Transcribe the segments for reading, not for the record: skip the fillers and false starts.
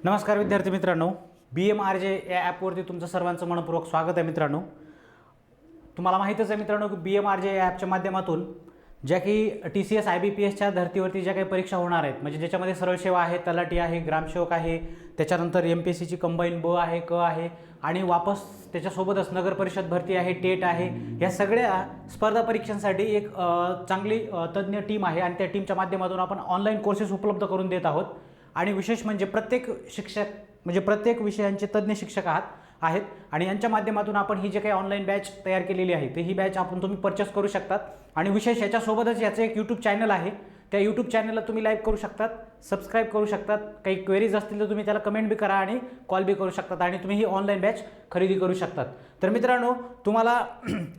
नमस्कार विद्यार्थी मित्रांनो, BMRJ या ॲपवरती तुमचं सर्वांचं मनपूर्वक स्वागत आहे. मित्रांनो, तुम्हाला माहीतच आहे मित्रांनो की BMRJ या ॲपच्या माध्यमातून ज्या काही TCS IBPSच्या धर्तीवरती ज्या काही परीक्षा होणार आहेत, म्हणजे ज्याच्यामध्ये सरळ सेवा आहे, तलाठी आहे, ग्रामसेवक आहे, त्याच्यानंतर MPSCची कंबाईन ब आहे, क आहे आणि वापस त्याच्यासोबतच नगर परिषद भरती आहे, टेट आहे. या सगळ्या स्पर्धा परीक्षांसाठी एक चांगली तज्ज्ञ टीम आहे आणि त्या टीमच्या माध्यमातून आपण ऑनलाईन कोर्सेस उपलब्ध करून देत आहोत. आणि विशेष म्हणजे प्रत्येक शिक्षक म्हणजे प्रत्येक विषयांचे तज्ज्ञ शिक्षक आहेत आणि यांच्या माध्यमातून आपण ही जे काही ऑनलाईन बॅच तयार केलेली आहे, तर ही बॅच तुम्ही परचेस करू शकतात. आणि विशेष याच्यासोबतच याचं एक यूट्यूब चॅनल आहे, त्या यूट्यूब चॅनलला तुम्ही लाईक करू शकतात, सबस्क्राईब करू शकतात. काही क्वेरीज असतील तर तुम्ही त्याला कमेंट बी करा आणि कॉल बी करू शकतात आणि तुम्ही ही ऑनलाईन बॅच खरेदी करू शकतात. तर मित्रांनो, तुम्हाला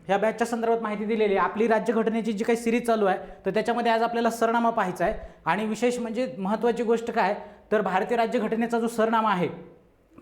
ह्या बॅचच्या संदर्भात माहिती दिलेली आहे. आपली राज्यघटनेची जी काही सिरीज चालू आहे, तर त्याच्यामध्ये आज आपल्याला सरनामा पाहायचा आहे. आणि विशेष म्हणजे महत्त्वाची गोष्ट काय, तर भारतीय राज्यघटनेचा जो सरनामा आहे,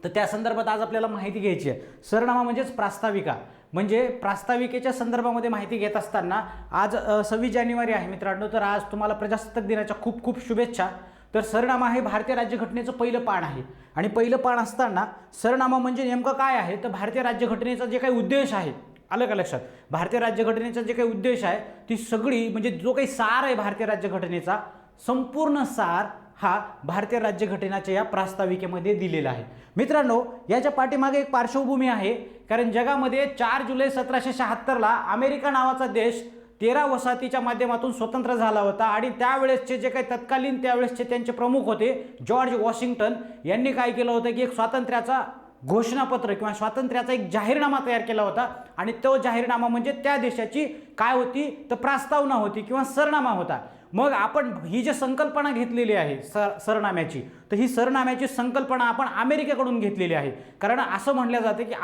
तर त्या संदर्भात आज आपल्याला माहिती घ्यायची आहे. सरनामा म्हणजेच प्रास्ताविका, म्हणजे प्रास्ताविकेच्या संदर्भामध्ये माहिती घेत असताना आज 26 जानेवारी आहे मित्रांनो. तर आज तुम्हाला प्रजासत्ताक दिनाच्या खूप खूप शुभेच्छा. तर सरनामा हे भारतीय राज्यघटनेचं पहिलं पान आहे आणि पहिलं पान असताना सरनामा म्हणजे नेमकं काय आहे, तर भारतीय राज्यघटनेचा जे काही उद्देश आहे, आलं का लक्षात, भारतीय राज्यघटनेचा जे काही उद्देश आहे ती सगळी म्हणजे जो काही सार आहे भारतीय राज्यघटनेचा संपूर्ण सार हा भारतीय राज्यघटनेच्या या प्रास्ताविकेमध्ये दिलेला आहे. मित्रांनो, याच्या पाठीमागे एक पार्श्वभूमी आहे, कारण जगामध्ये 4 जुलै 1776ला अमेरिका नावाचा देश 13 वसाहतीच्या माध्यमातून स्वतंत्र झाला होता आणि त्यावेळेसचे जे काही तत्कालीन त्यावेळेसचे त्यांचे प्रमुख होते जॉर्ज वॉशिंग्टन यांनी काय केलं होतं की एक स्वातंत्र्याचा घोषणापत्र किंवा स्वातंत्र्याचा एक जाहीरनामा तयार केला होता आणि तो जाहीरनामा म्हणजे त्या देशाची काय होती, तर प्रास्तावना होती किंवा सरनामा होता. मग आपण ही जी संकल्पना घेतलेली आहे सरनाम्याची, तर ही सरनाम्याची संकल्पना आपण अमेरिकेकडून घेतलेली आहे. कारण असं म्हटलं जातं की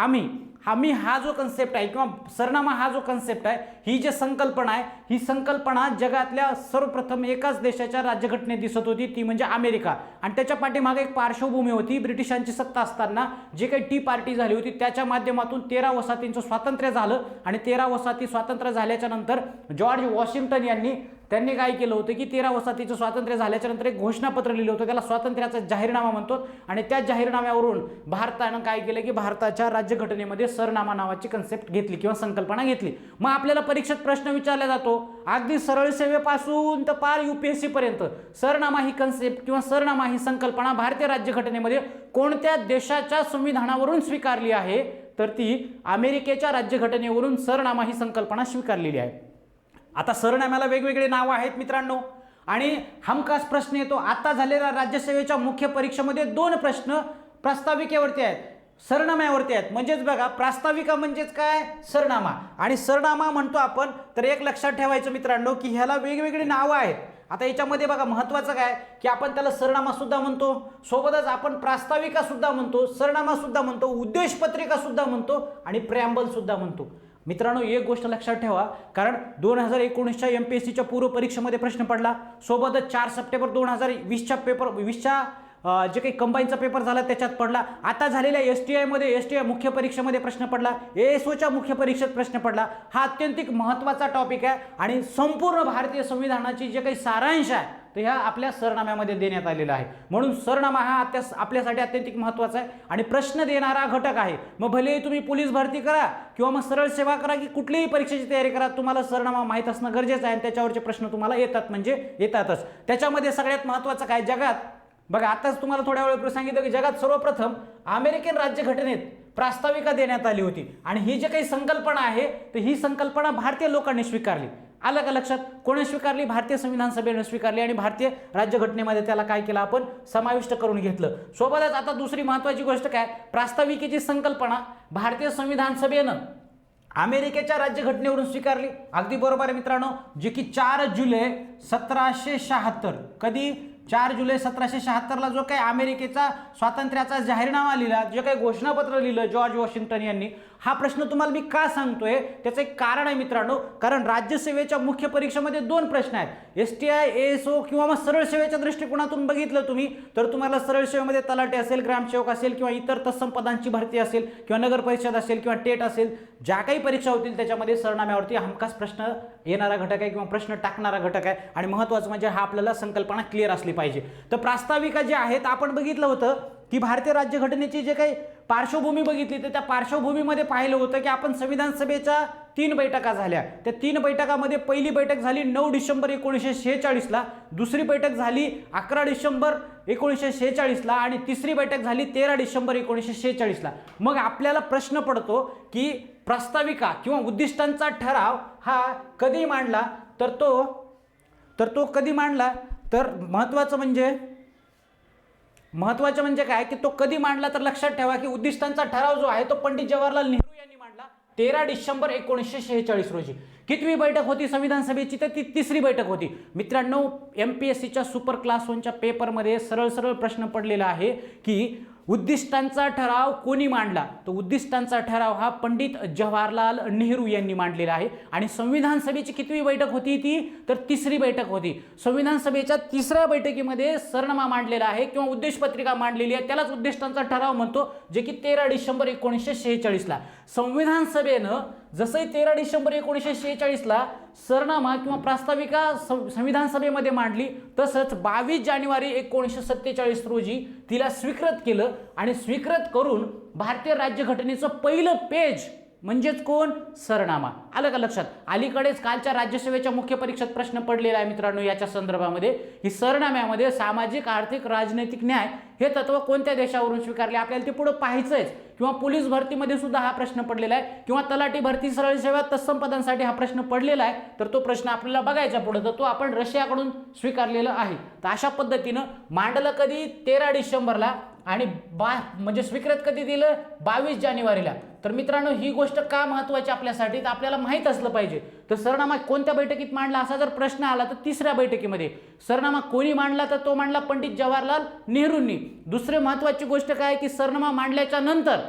आम्ही हा जो कन्सेप्ट आहे किंवा सरनामा हा जो कन्सेप्ट आहे, ही जी संकल्पना आहे, ही संकल्पना जगातल्या सर्वप्रथम एकाच देशाच्या राज्यघटनेत दिसत होती, ती म्हणजे अमेरिका. आणि त्याच्या पाठीमागे एक पार्श्वभूमी होती. ब्रिटिशांची सत्ता असताना जे काही टी पार्टी झाली होती त्याच्या माध्यमातून 13 वसाहतींचं स्वातंत्र्य झालं आणि 13 वसाहती स्वातंत्र्य झाल्याच्या नंतर जॉर्ज वॉशिंग्टन त्यांनी काय केलं होतं की 13 वसाहतीचं स्वातंत्र्य झाल्याच्या नंतर एक घोषणापत्र लिहिलं होतं, त्याला स्वातंत्र्याचा जाहीरनामा म्हणतो. आणि त्या जाहीरनाम्यावरून भारतानं काय केलं की भारताच्या राज्यघटनेमध्ये सरनामा नावाची कन्सेप्ट घेतली किंवा संकल्पना घेतली. मग आपल्याला परीक्षेत प्रश्न विचारला जातो, अगदी सरळ सेवेपासून तर पार UPSC पर्यंत सरनामा ही कन्सेप्ट किंवा सरनामा ही संकल्पना भारतीय राज्यघटनेमध्ये कोणत्या देशाच्या संविधानावरून स्वीकारली आहे, तर ती अमेरिकेच्या राज्यघटनेवरून सरनामा ही संकल्पना स्वीकारलेली आहे. आता सरनाम्याला वेगवेगळे नावं आहेत मित्रांनो आणि हमखास प्रश्न येतो. आता झालेल्या राज्यसेवेच्या मुख्य परीक्षेमध्ये 2 प्रश्न प्रास्ताविकेवरती आहेत, सरनाम्यावरती आहेत. म्हणजेच बघा, प्रास्ताविका म्हणजेच काय, सरनामा. आणि सरनामा म्हणतो आपण तर एक लक्षात ठेवायचं मित्रांनो की ह्याला वेगवेगळी नावं आहेत. आता याच्यामध्ये बघा महत्त्वाचं काय की आपण त्याला सरनामा सुद्धा म्हणतो, सोबतच आपण प्रास्ताविका सुद्धा म्हणतो, सरनामा सुद्धा म्हणतो, उद्देशपत्रिका सुद्धा म्हणतो आणि प्रेॲम्बल सुद्धा म्हणतो. मित्रांनो, एक गोष्ट लक्षात ठेवा, कारण 2019च्या MPSCच्या पूर्व परीक्षेमध्ये प्रश्न पडला, सोबतच 4 सप्टेंबर 2020च्या जे काही कंबाईनचा पेपर झाला त्याच्यात पडला. आता झालेल्या STI मुख्य परीक्षेमध्ये प्रश्न पडला, ASOच्या मुख्य परीक्षेत प्रश्न पडला. हा अत्यंत महत्त्वाचा टॉपिक आहे आणि संपूर्ण भारतीय संविधानाची जे काही सारांश आहे तर ह्या आपल्या सरनाम्यामध्ये देण्यात आलेला आहे. म्हणून सरनामा हा आपल्यासाठी अत्यंत महत्त्वाचा आहे आणि प्रश्न देणारा घटक आहे. मग भले तुम्ही पोलीस भरती करा किंवा मग सरळ सेवा करा की कुठलीही परीक्षेची तयारी करा, तुम्हाला सरनामा माहीत असणं गरजेचं आहे आणि त्याच्यावरचे प्रश्न तुम्हाला येतात म्हणजे येतातच. त्याच्यामध्ये सगळ्यात महत्त्वाचं काय, जगात बघा, आताच तुम्हाला थोड्या वेळापूर्वी सांगितलं की जगात सर्वप्रथम अमेरिकन राज्यघटनेत प्रास्ताविका देण्यात आली होती आणि ही जी काही संकल्पना आहे तर ही संकल्पना भारतीय लोकांनी स्वीकारली. आलं का लक्षात, कोणी स्वीकारली, भारतीय संविधान सभेने स्वीकारली आणि भारतीय राज्यघटनेमध्ये त्याला काय केलं, आपण समाविष्ट करून घेतलं. सोबतच आता दुसरी महत्त्वाची गोष्ट काय, प्रास्ताविकेची संकल्पना भारतीय संविधान सभेनं अमेरिकेच्या राज्यघटनेवरून स्वीकारली. अगदी बरोबर आहे मित्रांनो, जे की 4 जुलै 1776, कधी 4 जुलै 1776ला जो काही अमेरिकेचा स्वातंत्र्याचा जाहीरनामा लिहिला, जे काही घोषणापत्र लिहिलं जॉर्ज वॉशिंग्टन यांनी, हा प्रश्न तुम्हाला मी का सांगतोय त्याचं एक कारण आहे मित्रांनो. कारण राज्यसेवेच्या मुख्य परीक्षेमध्ये 2 प्रश्न आहेत, STI ASO किंवा मग सरळ सेवेच्या दृष्टिकोनातून बघितलं तुम्ही तर तुम्हाला सरळ सेवेमध्ये तलाठी असेल, ग्रामसेवक असेल किंवा इतर तत्सम पदांची भरती असेल किंवा नगर परिषद असेल किंवा टेट असेल, ज्या काही परीक्षा होतील त्याच्यामध्ये सरनाम्यावरती हमखास प्रश्न येणारा घटक आहे किंवा प्रश्न टाकणारा घटक आहे. आणि महत्त्वाचं म्हणजे हा आपल्याला संकल्पना क्लिअर असली पाहिजे. तर प्रास्ताविका जे आहेत आपण बघितलं होतं की भारतीय राज्यघटनेची जे काही पार्श्वभूमी बघितली तर त्या पार्श्वभूमीमध्ये पाहिलं होतं की आपण संविधान सभेच्या 3 बैठका झाल्या. त्या 3 बैठकामध्ये पहिली बैठक झाली 9 डिसेंबर 1946ला, दुसरी बैठक झाली 11 डिसेंबर 1946ला आणि तिसरी बैठक झाली 13 डिसेंबर 1946ला. मग आपल्याला प्रश्न पडतो की प्रस्ताविका किंवा उद्दिष्टांचा ठराव हा कधी मांडला, तर तो कधी मांडला, तर महत्त्वाचं म्हणजे काय की तो कधी मांडला, तर लक्षात ठेवा की उद्दिष्टांचा ठराव जो आहे तो पंडित जवाहरलाल नेहरू यांनी मांडला 13 डिसेंबर 1946 रोजी. कितवी बैठक होती संविधान सभेची, तर ती तिसरी बैठक होती. मित्रांनो, MPSCच्या सुपर क्लास 1च्या पेपरमध्ये सरळ प्रश्न पडलेला आहे की उद्दिष्टांचा ठराव कोणी मांडला, तर उद्दिष्टांचा ठराव हा पंडित जवाहरलाल नेहरू यांनी मांडलेला आहे. आणि संविधान सभेची कितवी बैठक होती ती, तर तिसरी बैठक होती. संविधान सभेच्या तिसऱ्या बैठकीमध्ये सरनामा मांडलेला आहे किंवा उद्देश पत्रिका मांडलेली आहे, त्यालाच उद्दिष्टांचा ठराव म्हणतो, जे की 13 डिसेंबर 1946ला. संविधान सभेनं जसंही 13 डिसेंबर 1946ला सरनामा किंवा प्रास्ताविका संविधान सभेमध्ये मांडली, तसंच 22 जानेवारी 1947 रोजी तिला स्वीकृत केलं. आणि स्वीकृत करून भारतीय राज्यघटनेचं पहिलं पेज म्हणजेच कोण, सरनामा. आलं का लक्षात. अलीकडेच कालच्या राज्यसेवेच्या मुख्य परीक्षेत प्रश्न पडलेला आहे मित्रांनो याच्या संदर्भामध्ये, ही सरनाम्यामध्ये सामाजिक आर्थिक राजनैतिक न्याय हे तत्व कोणत्या देशावरून स्वीकारले, आपल्याला ते पुढे पाहायचंय. किंवा पोलीस भरतीमध्ये सुद्धा हा प्रश्न पडलेला आहे, किंवा तलाठी भरती सरळ सेवा तत्सम पदांसाठी हा प्रश्न पडलेला आहे, तर तो प्रश्न आपल्याला बघायचा पुढे, तर तो आपण रशियाकडून स्वीकारलेला आहे. तर अशा पद्धतीनं मांडलं कधी, 13 डिसेंबरला, आणि म्हणजे स्वीकृत कधी दिलं, 22 जानेवारीला. तर मित्रांनो, ही गोष्ट का महत्त्वाची आपल्यासाठी, तर आपल्याला माहीत असलं पाहिजे. तर सरनामा कोणत्या बैठकीत मांडला असा जर प्रश्न आला तर तिसऱ्या बैठकीमध्ये. सरनामा कोणी मांडला, तर तो मांडला पंडित जवाहरलाल नेहरूंनी. दुसरी महत्त्वाची गोष्ट काय की सरनामा मांडल्याच्या नंतर,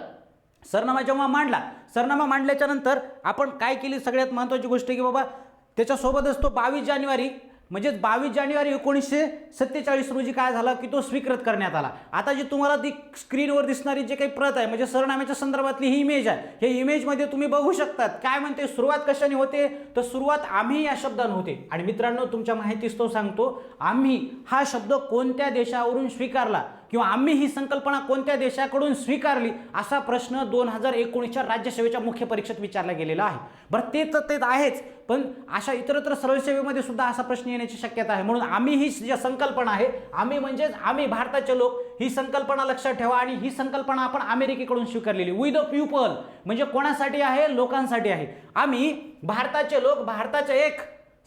सरनामा मांडल्याच्या नंतर आपण काय केली, सगळ्यात महत्त्वाची गोष्ट की बाबा त्याच्यासोबतच तो 22 जानेवारी 1947 रोजी काय झालं की तो स्वीकृत करण्यात आला. आता जी तुम्हाला ती स्क्रीनवर दिसणारी जे काही प्रत आहे म्हणजे सरनाम्याच्या संदर्भातली ही इमेज आहे, हे इमेजमध्ये तुम्ही बघू शकतात काय म्हणते, सुरुवात कशाने होते, तर सुरुवात आम्ही या शब्दाने होते. आणि मित्रांनो, तुमच्या माहितीस्तव सांगतो, आम्ही हा शब्द कोणत्या देशावरून स्वीकारला किंवा आम्ही ही संकल्पना कोणत्या देशाकडून स्वीकारली असा प्रश्न 2019च्या राज्यसेवेच्या मुख्य परीक्षेत विचारला गेलेला आहे. बरं, ते आहेच, पण अशा इतरत्र सरळ सेवेमध्ये सुद्धा असा प्रश्न येण्याची शक्यता आहे. म्हणून आम्ही ही जी संकल्पना आहे, आम्ही म्हणजेच आम्ही भारताचे लोक, ही संकल्पना लक्षात ठेवा. आणि ही संकल्पना आपण अमेरिकेकडून स्वीकारलेली. वी द पीपल म्हणजे कोणासाठी आहे, लोकांसाठी आहे. आम्ही भारताचे लोक, भारताचे एक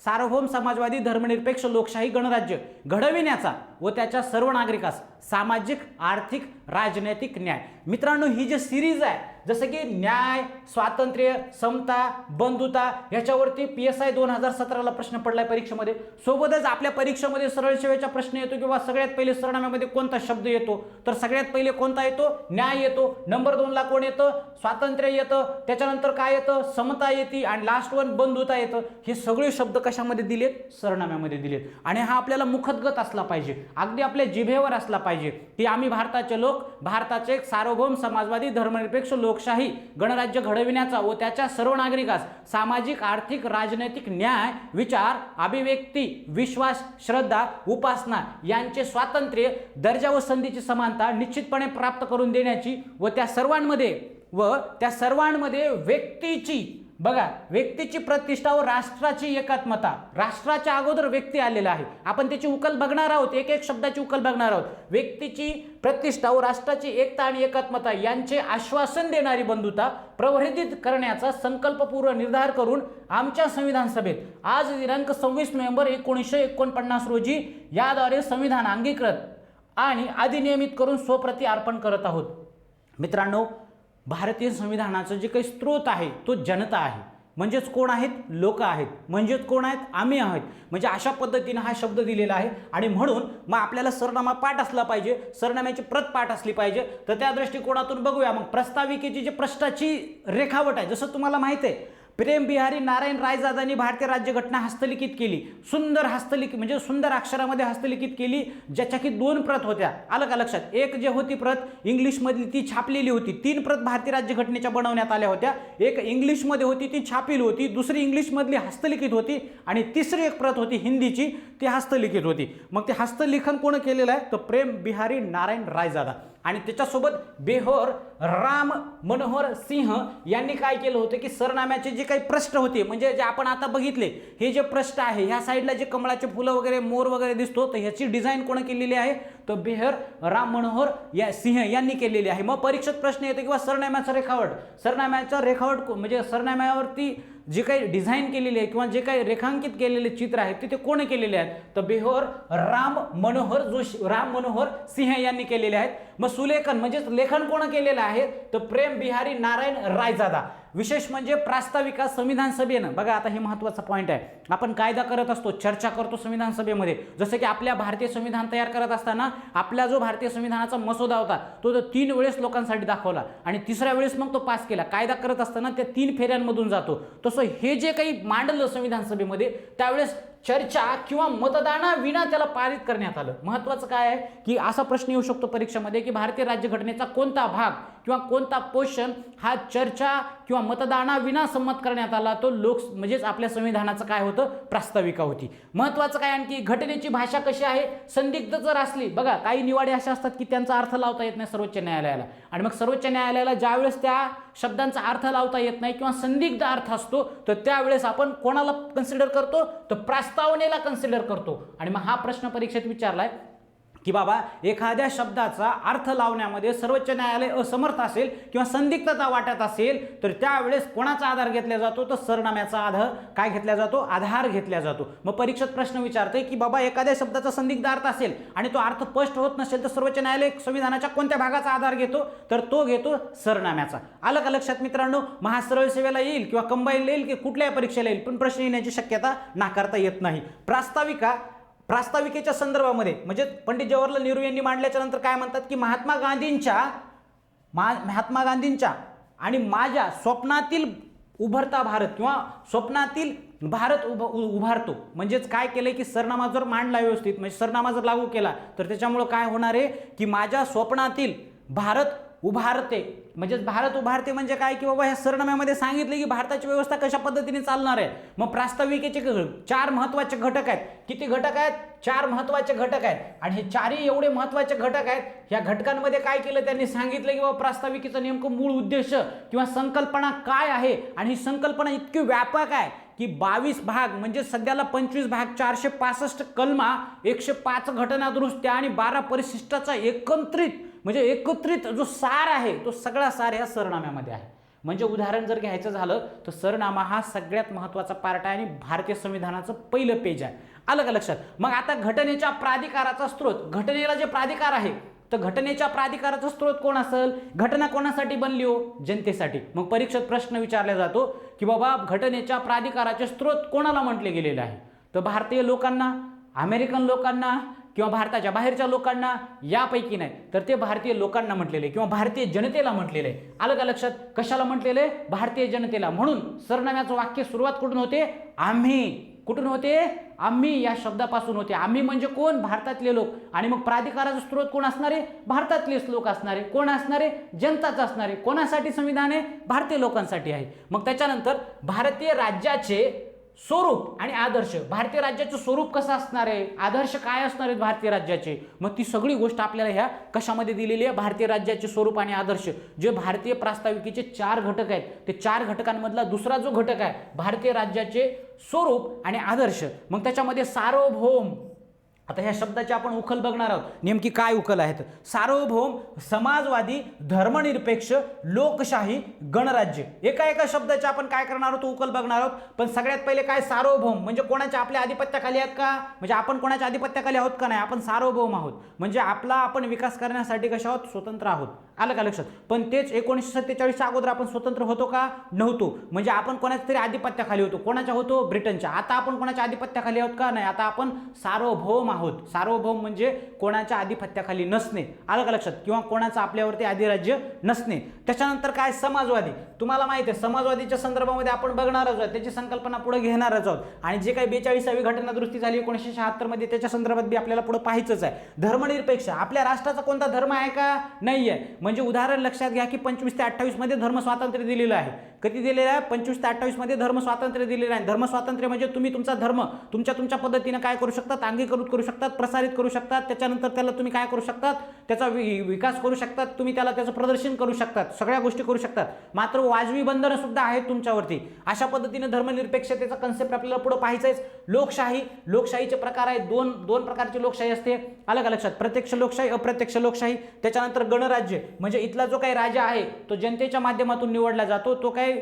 सार्वभौम समाजवादी धर्मनिरपेक्ष लोकशाही गणराज्य घडविण्याचा व त्याच्या सर्व नागरिकास सामाजिक आर्थिक राजनैतिक न्याय. मित्रांनो, ही जी सिरीज आहे, जसं की न्याय, स्वातंत्र्य, समता, बंधुता, याच्यावरती PSI 2017ला प्रश्न पडलाय परीक्षेमध्ये. सोबतच आपल्या परीक्षेमध्ये सरळ सेवेचा प्रश्न येतो किंवा सगळ्यात पहिले सरनाम्यामध्ये कोणता शब्द येतो, तर सगळ्यात पहिले कोणता येतो, न्याय येतो. नंबर 2 ला कोण येतं, स्वातंत्र्य येतं. त्याच्यानंतर काय येतं, समता येते. आणि लास्ट वन बंधुता येतं. हे सगळे शब्द कशामध्ये दिलेत, सरनाम्यामध्ये दिलेत. आणि हा आपल्याला मुखतगत असला पाहिजे, अगदी आपल्या जिभेवर असला पाहिजे की आम्ही भारताचे लोक, भारताचे एक सार्वभौम समाजवादी धर्मनिरपेक्ष लोकशाही गणराज्य घडविण्याचा व त्याच्या सर्व नागरिकास सामाजिक आर्थिक राजनैतिक न्याय, विचार, अभिव्यक्ती, विश्वास, श्रद्धा, उपासना यांचे स्वातंत्र्य, दर्जा व संधीची समानता निश्चितपणे प्राप्त करून देण्याची व त्या सर्वांमध्ये व्यक्तीची प्रतिष्ठा व राष्ट्राची एकात्मता. राष्ट्राच्या अगोदर व्यक्ती आलेला आहे, आपण त्याची उकल बघणार आहोत, एक शब्दाची उकल बघणार आहोत. व्यक्तीची प्रतिष्ठा व राष्ट्राची एकता आणि एकात्मता यांचे आश्वासन देणारी बंधुता प्रवर्धित करण्याचा संकल्पपूर्व निर्धार करून आमच्या संविधान सभेत आज दिनांक 26 नोव्हेंबर 1949 रोजी याद्वारे संविधान अंगीकृत आणि अधिनियमित करून स्वप्रती अर्पण करत आहोत. मित्रांनो, भारतीय संविधानाचं जे काही स्रोत आहे तो जनता आहे. म्हणजेच कोण आहेत, लोक आहेत. म्हणजेच कोण आहेत, आम्ही आहोत. म्हणजे अशा पद्धतीने हा शब्द दिलेला आहे. आणि म्हणून मग आपल्याला सरनामा पाठ असला पाहिजे, सरनाम्याची प्रत पाठ असली पाहिजे. तर त्या दृष्टिकोनातून बघूया मग प्रस्ताविकेची जी प्रश्नाची रेखावट आहे. जसं तुम्हाला माहिती आहे, प्रेम बिहारी नारायण रायजादांनी भारतीय राज्यघटना हस्तलिखित केली. सुंदर हस्तलिखित म्हणजे सुंदर अक्षरामध्ये हस्तलिखित केली, ज्याच्या की 2 प्रत होत्या. आलं का लक्षात. एक जे होती प्रत इंग्लिशमधली ती छापलेली होती. 3 प्रत भारतीय राज्यघटनेच्या बनवण्यात आल्या होत्या. एक इंग्लिशमध्ये होती ती छापलेली होती, दुसरी इंग्लिशमधली हस्तलिखित होती आणि तिसरी एक प्रत होती हिंदीची, ती हस्तलिखित होती. मग ते हस्तलिखन कोण केलेलं आहे, तर प्रेम बिहारी नारायण रायजादा. आणि त्याच्यासोबत बेहोर राम मनोहर सिंह यांनी काय केलं होतं की सरनाम्याचे जे काही प्रश्न होते, म्हणजे जे आपण आता बघितले हे जे प्रश्न आहे, ह्या साईडला जे कमळाचे फुलं वगैरे मोर वगैरे दिसतो, तर ह्याची डिझाईन कोण केलेली आहे, तर बेहर राम मनोहर सिंह यांनी केलेली आहे. मग परीक्षेत प्रश्न येतो किंवा सरनाम्याचं रेखावट म्हणजे सरनाम्यावरती जे काही डिझाईन केलेली आहे किंवा जे काही रेखांकित केलेले चित्र आहेत ते कोण केलेले आहेत, तर बेहोर राम मनोहर सिंह यांनी केलेले आहेत. मग सुलेखन म्हणजे लेखन कोण केलेलं आहे, तर प्रेम बिहारी नारायण रायजादा. विशेष म्हणजे प्रास्ताविका संविधान सभेनं, बघा आता हे महत्त्वाचा पॉईंट आहे, आपण कायदा करत असतो, चर्चा करतो संविधान सभेमध्ये, जसं की आपल्या भारतीय संविधान तयार करत असताना आपला जो भारतीय संविधानाचा मसुदा होता तो 3 वेळेस लोकांसाठी दाखवला आणि तिसऱ्या वेळेस मग तो पास केला. कायदा करत असताना त्या 3 फेऱ्यांमधून जातो. तसं हे जे काही मांडलं संविधान सभेमध्ये त्यावेळेस चर्चा किंवा मतदानाविना त्याला पारित करण्यात आलं. महत्त्वाचं काय आहे की असा प्रश्न येऊ शकतो परीक्षेमध्ये की भारतीय राज्यघटनेचा कोणता भाग किंवा कोणता पोर्शन हा चर्चा किंवा मतदानाविना संमत करण्यात आला, तो म्हणजेच आपल्या संविधानाचं काय होतं, प्रास्ताविका होती. महत्त्वाचं काय आणखी, घटनेची भाषा कशी आहे, संदिग्ध जर असली, बघा काही निवाडे अशा असतात की त्यांचा अर्थ लावता येत नाही सर्वोच्च न्यायालयाला, आणि मग सर्वोच्च न्यायालयाला ज्यावेळेस त्या शब्दांचा अर्थ लावता येत नाही किंवा संदिग्ध अर्थ असतो, तर त्यावेळेस आपण कोणाला कन्सिडर करतो, तर प्रस्तावनेला कन्सिडर करतो. आणि मग हा प्रश्न परीक्षेत विचारलाय की बाबा एखाद्या शब्दाचा अर्थ लावण्यामध्ये सर्वोच्च न्यायालय असमर्थ असेल किंवा संदिग्धता वाटत असेल तर त्यावेळेस कोणाचा आधार घेतला जातो, तर सरनाम्याचा आधार घेतला जातो. मग परीक्षेत प्रश्न विचारते की बाबा एखाद्या शब्दाचा संदिग्ध अर्थ असेल आणि तो अर्थ स्पष्ट होत नसेल तर सर्वोच्च न्यायालय संविधानाच्या कोणत्या भागाचा आधार घेतो, तर तो घेतो सरनाम्याचा. आलं का लक्षात मित्रांनो? महासरळ सेवेला येईल किंवा कंबाईन येईल की कुठल्याही परीक्षेला येईल, पण प्रश्न येण्याची शक्यता नाकारता येत नाही. प्रास्ताविकेच्या संदर्भामध्ये म्हणजे पंडित जवाहरलाल नेहरू यांनी मांडल्याच्या नंतर काय म्हणतात की महात्मा गांधींच्या आणि माझ्या स्वप्नातील उभरता भारत किंवा स्वप्नातील भारत उभारतो, म्हणजेच काय केलंय की सरनामा जर मांडला व्यवस्थित, म्हणजे सरनामा जर लागू केला तर त्याच्यामुळे काय होणार आहे की माझ्या स्वप्नातील भारत उभारते. म्हणजेच भारत उभारते म्हणजे काय की बाबा ह्या सरनाम्यामध्ये सांगितले की भारताची व्यवस्था कशा पद्धतीने चालणार आहे. मग प्रास्ताविकेचे 4 महत्त्वाचे घटक आहेत. किती घटक आहेत? 4 महत्त्वाचे घटक आहेत. आणि हे 4ही एवढे महत्त्वाचे घटक आहेत, ह्या घटकांमध्ये काय केलं त्यांनी सांगितलं की बाबा प्रास्ताविकेचं नेमकं मूळ उद्देश किंवा संकल्पना काय आहे. आणि ही संकल्पना इतकी व्यापक आहे की 22 भाग म्हणजे सध्याला 25 भाग, 465 कलमा, 105 घटना दुरुस्त्या आणि 12 परिशिष्टाचा एकत्रित जो सार आहे तो सगळा सार या सरनाम्यामध्ये आहे. म्हणजे उदाहरण जर घ्यायचं झालं तर सरनामा हा सगळ्यात महत्त्वाचा पार्ट आहे आणि भारतीय संविधानाचं पहिलं पेज आहे. आलं का लक्षात? मग आता घटनेच्या प्राधिकाराचा स्रोत, घटनेला जे प्राधिकार आहे तर घटनेच्या प्राधिकाराचा स्रोत कोण असेल? घटना कोणासाठी बनली हो? जनतेसाठी. मग परीक्षेत प्रश्न विचारला जातो की बाबा घटनेच्या प्राधिकाराचे स्रोत कोणाला म्हटले गेलेले आहे, तर भारतीय लोकांना, अमेरिकन लोकांना किंवा भारताच्या बाहेरच्या लोकांना, यापैकी नाही, तर ते भारतीय लोकांना म्हटलेले किंवा भारतीय जनतेला म्हटलेलं आहे. आलं का लक्षात? कशाला म्हटलेलं आहे? भारतीय जनतेला. म्हणून सरनाम्याचं वाक्य सुरुवात कुठून होते? आम्ही. कुठून होते? आम्ही या शब्दापासून होते. आम्ही म्हणजे कोण? भारतातले लोक. आणि मग प्राधिकाराचा स्रोत कोण असणारे? भारतातलेच लोक असणारे. कोण असणारे? जनताच असणारे. कोणासाठी संविधान आहे? भारतीय लोकांसाठी आहे. मग त्याच्यानंतर भारतीय राज्याचे स्वरूप आणि आदर्श, भारतीय राज्याचं स्वरूप कसं असणार आहे, आदर्श काय असणार आहेत भारतीय राज्याचे, मग ती सगळी गोष्ट आपल्याला ह्या कशामध्ये दिलेली आहे? भारतीय राज्याचे स्वरूप आणि आदर्श. जे भारतीय प्रास्ताविकेचे 4 घटक आहेत, ते 4 घटकांमधला दुसरा जो घटक आहे भारतीय राज्याचे स्वरूप आणि आदर्श. मग त्याच्यामध्ये सार्वभौम, आता ह्या शब्दाची आपण उकल बघणार आहोत, नेमकी काय उकल आहेत. सार्वभौम, समाजवादी, धर्मनिरपेक्ष, लोकशाही, गणराज्य. एका शब्दाची आपण काय करणार आहोत? उकल बघणार आहोत. पण सगळ्यात पहिले काय? सार्वभौम म्हणजे कोणाच्या आपल्या आधिपत्याखाली आहेत का? म्हणजे आपण कोणाच्या आधिपत्याखाली आहोत का? नाही, आपण सार्वभौम आहोत. म्हणजे आपण विकास करण्यासाठी कशा आहोत? स्वतंत्र आहोत. आलं का लक्षात? पण तेच 1947च्या अगोदर आपण स्वतंत्र होतो का? नव्हतो. म्हणजे आपण कोणाच्या तरी आधिपत्याखाली होतो. कोणाच्या होतो? ब्रिटनच्या. आता आपण कोणाच्या आधिपत्याखाली आहोत का? नाही, आता आपण सार्वभौम आहोत. सार्वभौम म्हणजे कोणाच्या आधिपत्याखाली नसणे. आलं का लक्षात? किंवा कोणाचं आपल्यावरती अधिराज्य नसणे. त्याच्यानंतर काय? समाजवादी. तुम्हाला माहिती आहे समाजवादीच्या संदर्भामध्ये आपण बघणारच आहोत, त्याची संकल्पना पुढे घेणारच आहोत. आणि जे काही 42वी घटना दुरुस्ती झाली 1976 मध्ये, त्याच्या संदर्भात बी आपल्याला पुढे पाहायचंच आहे. धर्मनिरपेक्ष, आपल्या राष्ट्राचा कोणता धर्म आहे का? नाही आहे. म्हणजे उदाहरण लक्षात घ्या की 25 ते 28 मध्ये धर्म स्वातंत्र्य दिलेलं आहे. कधी दिलेलं आहे? 25 ते 28 मध्ये धर्म स्वातंत्र्य दिलेलं आहे. धर्म स्वातंत्र्य म्हणजे तुम्ही तुमचा धर्म तुमच्या पद्धतीने काय करू शकता? अंगीकृत करू शकता. शकतात, प्रसारित करू शकतात, त्याच्यानंतर त्याला तुम्ही काय करू शकतात, त्याचा विकास करू शकतात, तुम्ही त्याला त्याचं प्रदर्शन करू शकतात, सगळ्या गोष्टी करू शकतात. मात्र वाजवी बंधनं सुद्धा आहेत तुमच्यावरती. अशा पद्धतीने धर्मनिरपेक्षतेचा कन्सेप्ट आपल्याला पुढे पाहायचाच. लोकशाहीचे प्रकार आहेत. दोन प्रकारची लोकशाही असते, अलग लक्षात. प्रत्यक्ष लोकशाही, अप्रत्यक्ष लोकशाही. त्याच्यानंतर गणराज्य, म्हणजे इथला जो काही राजा आहे तो जनतेच्या माध्यमातून निवडला जातो. तो काही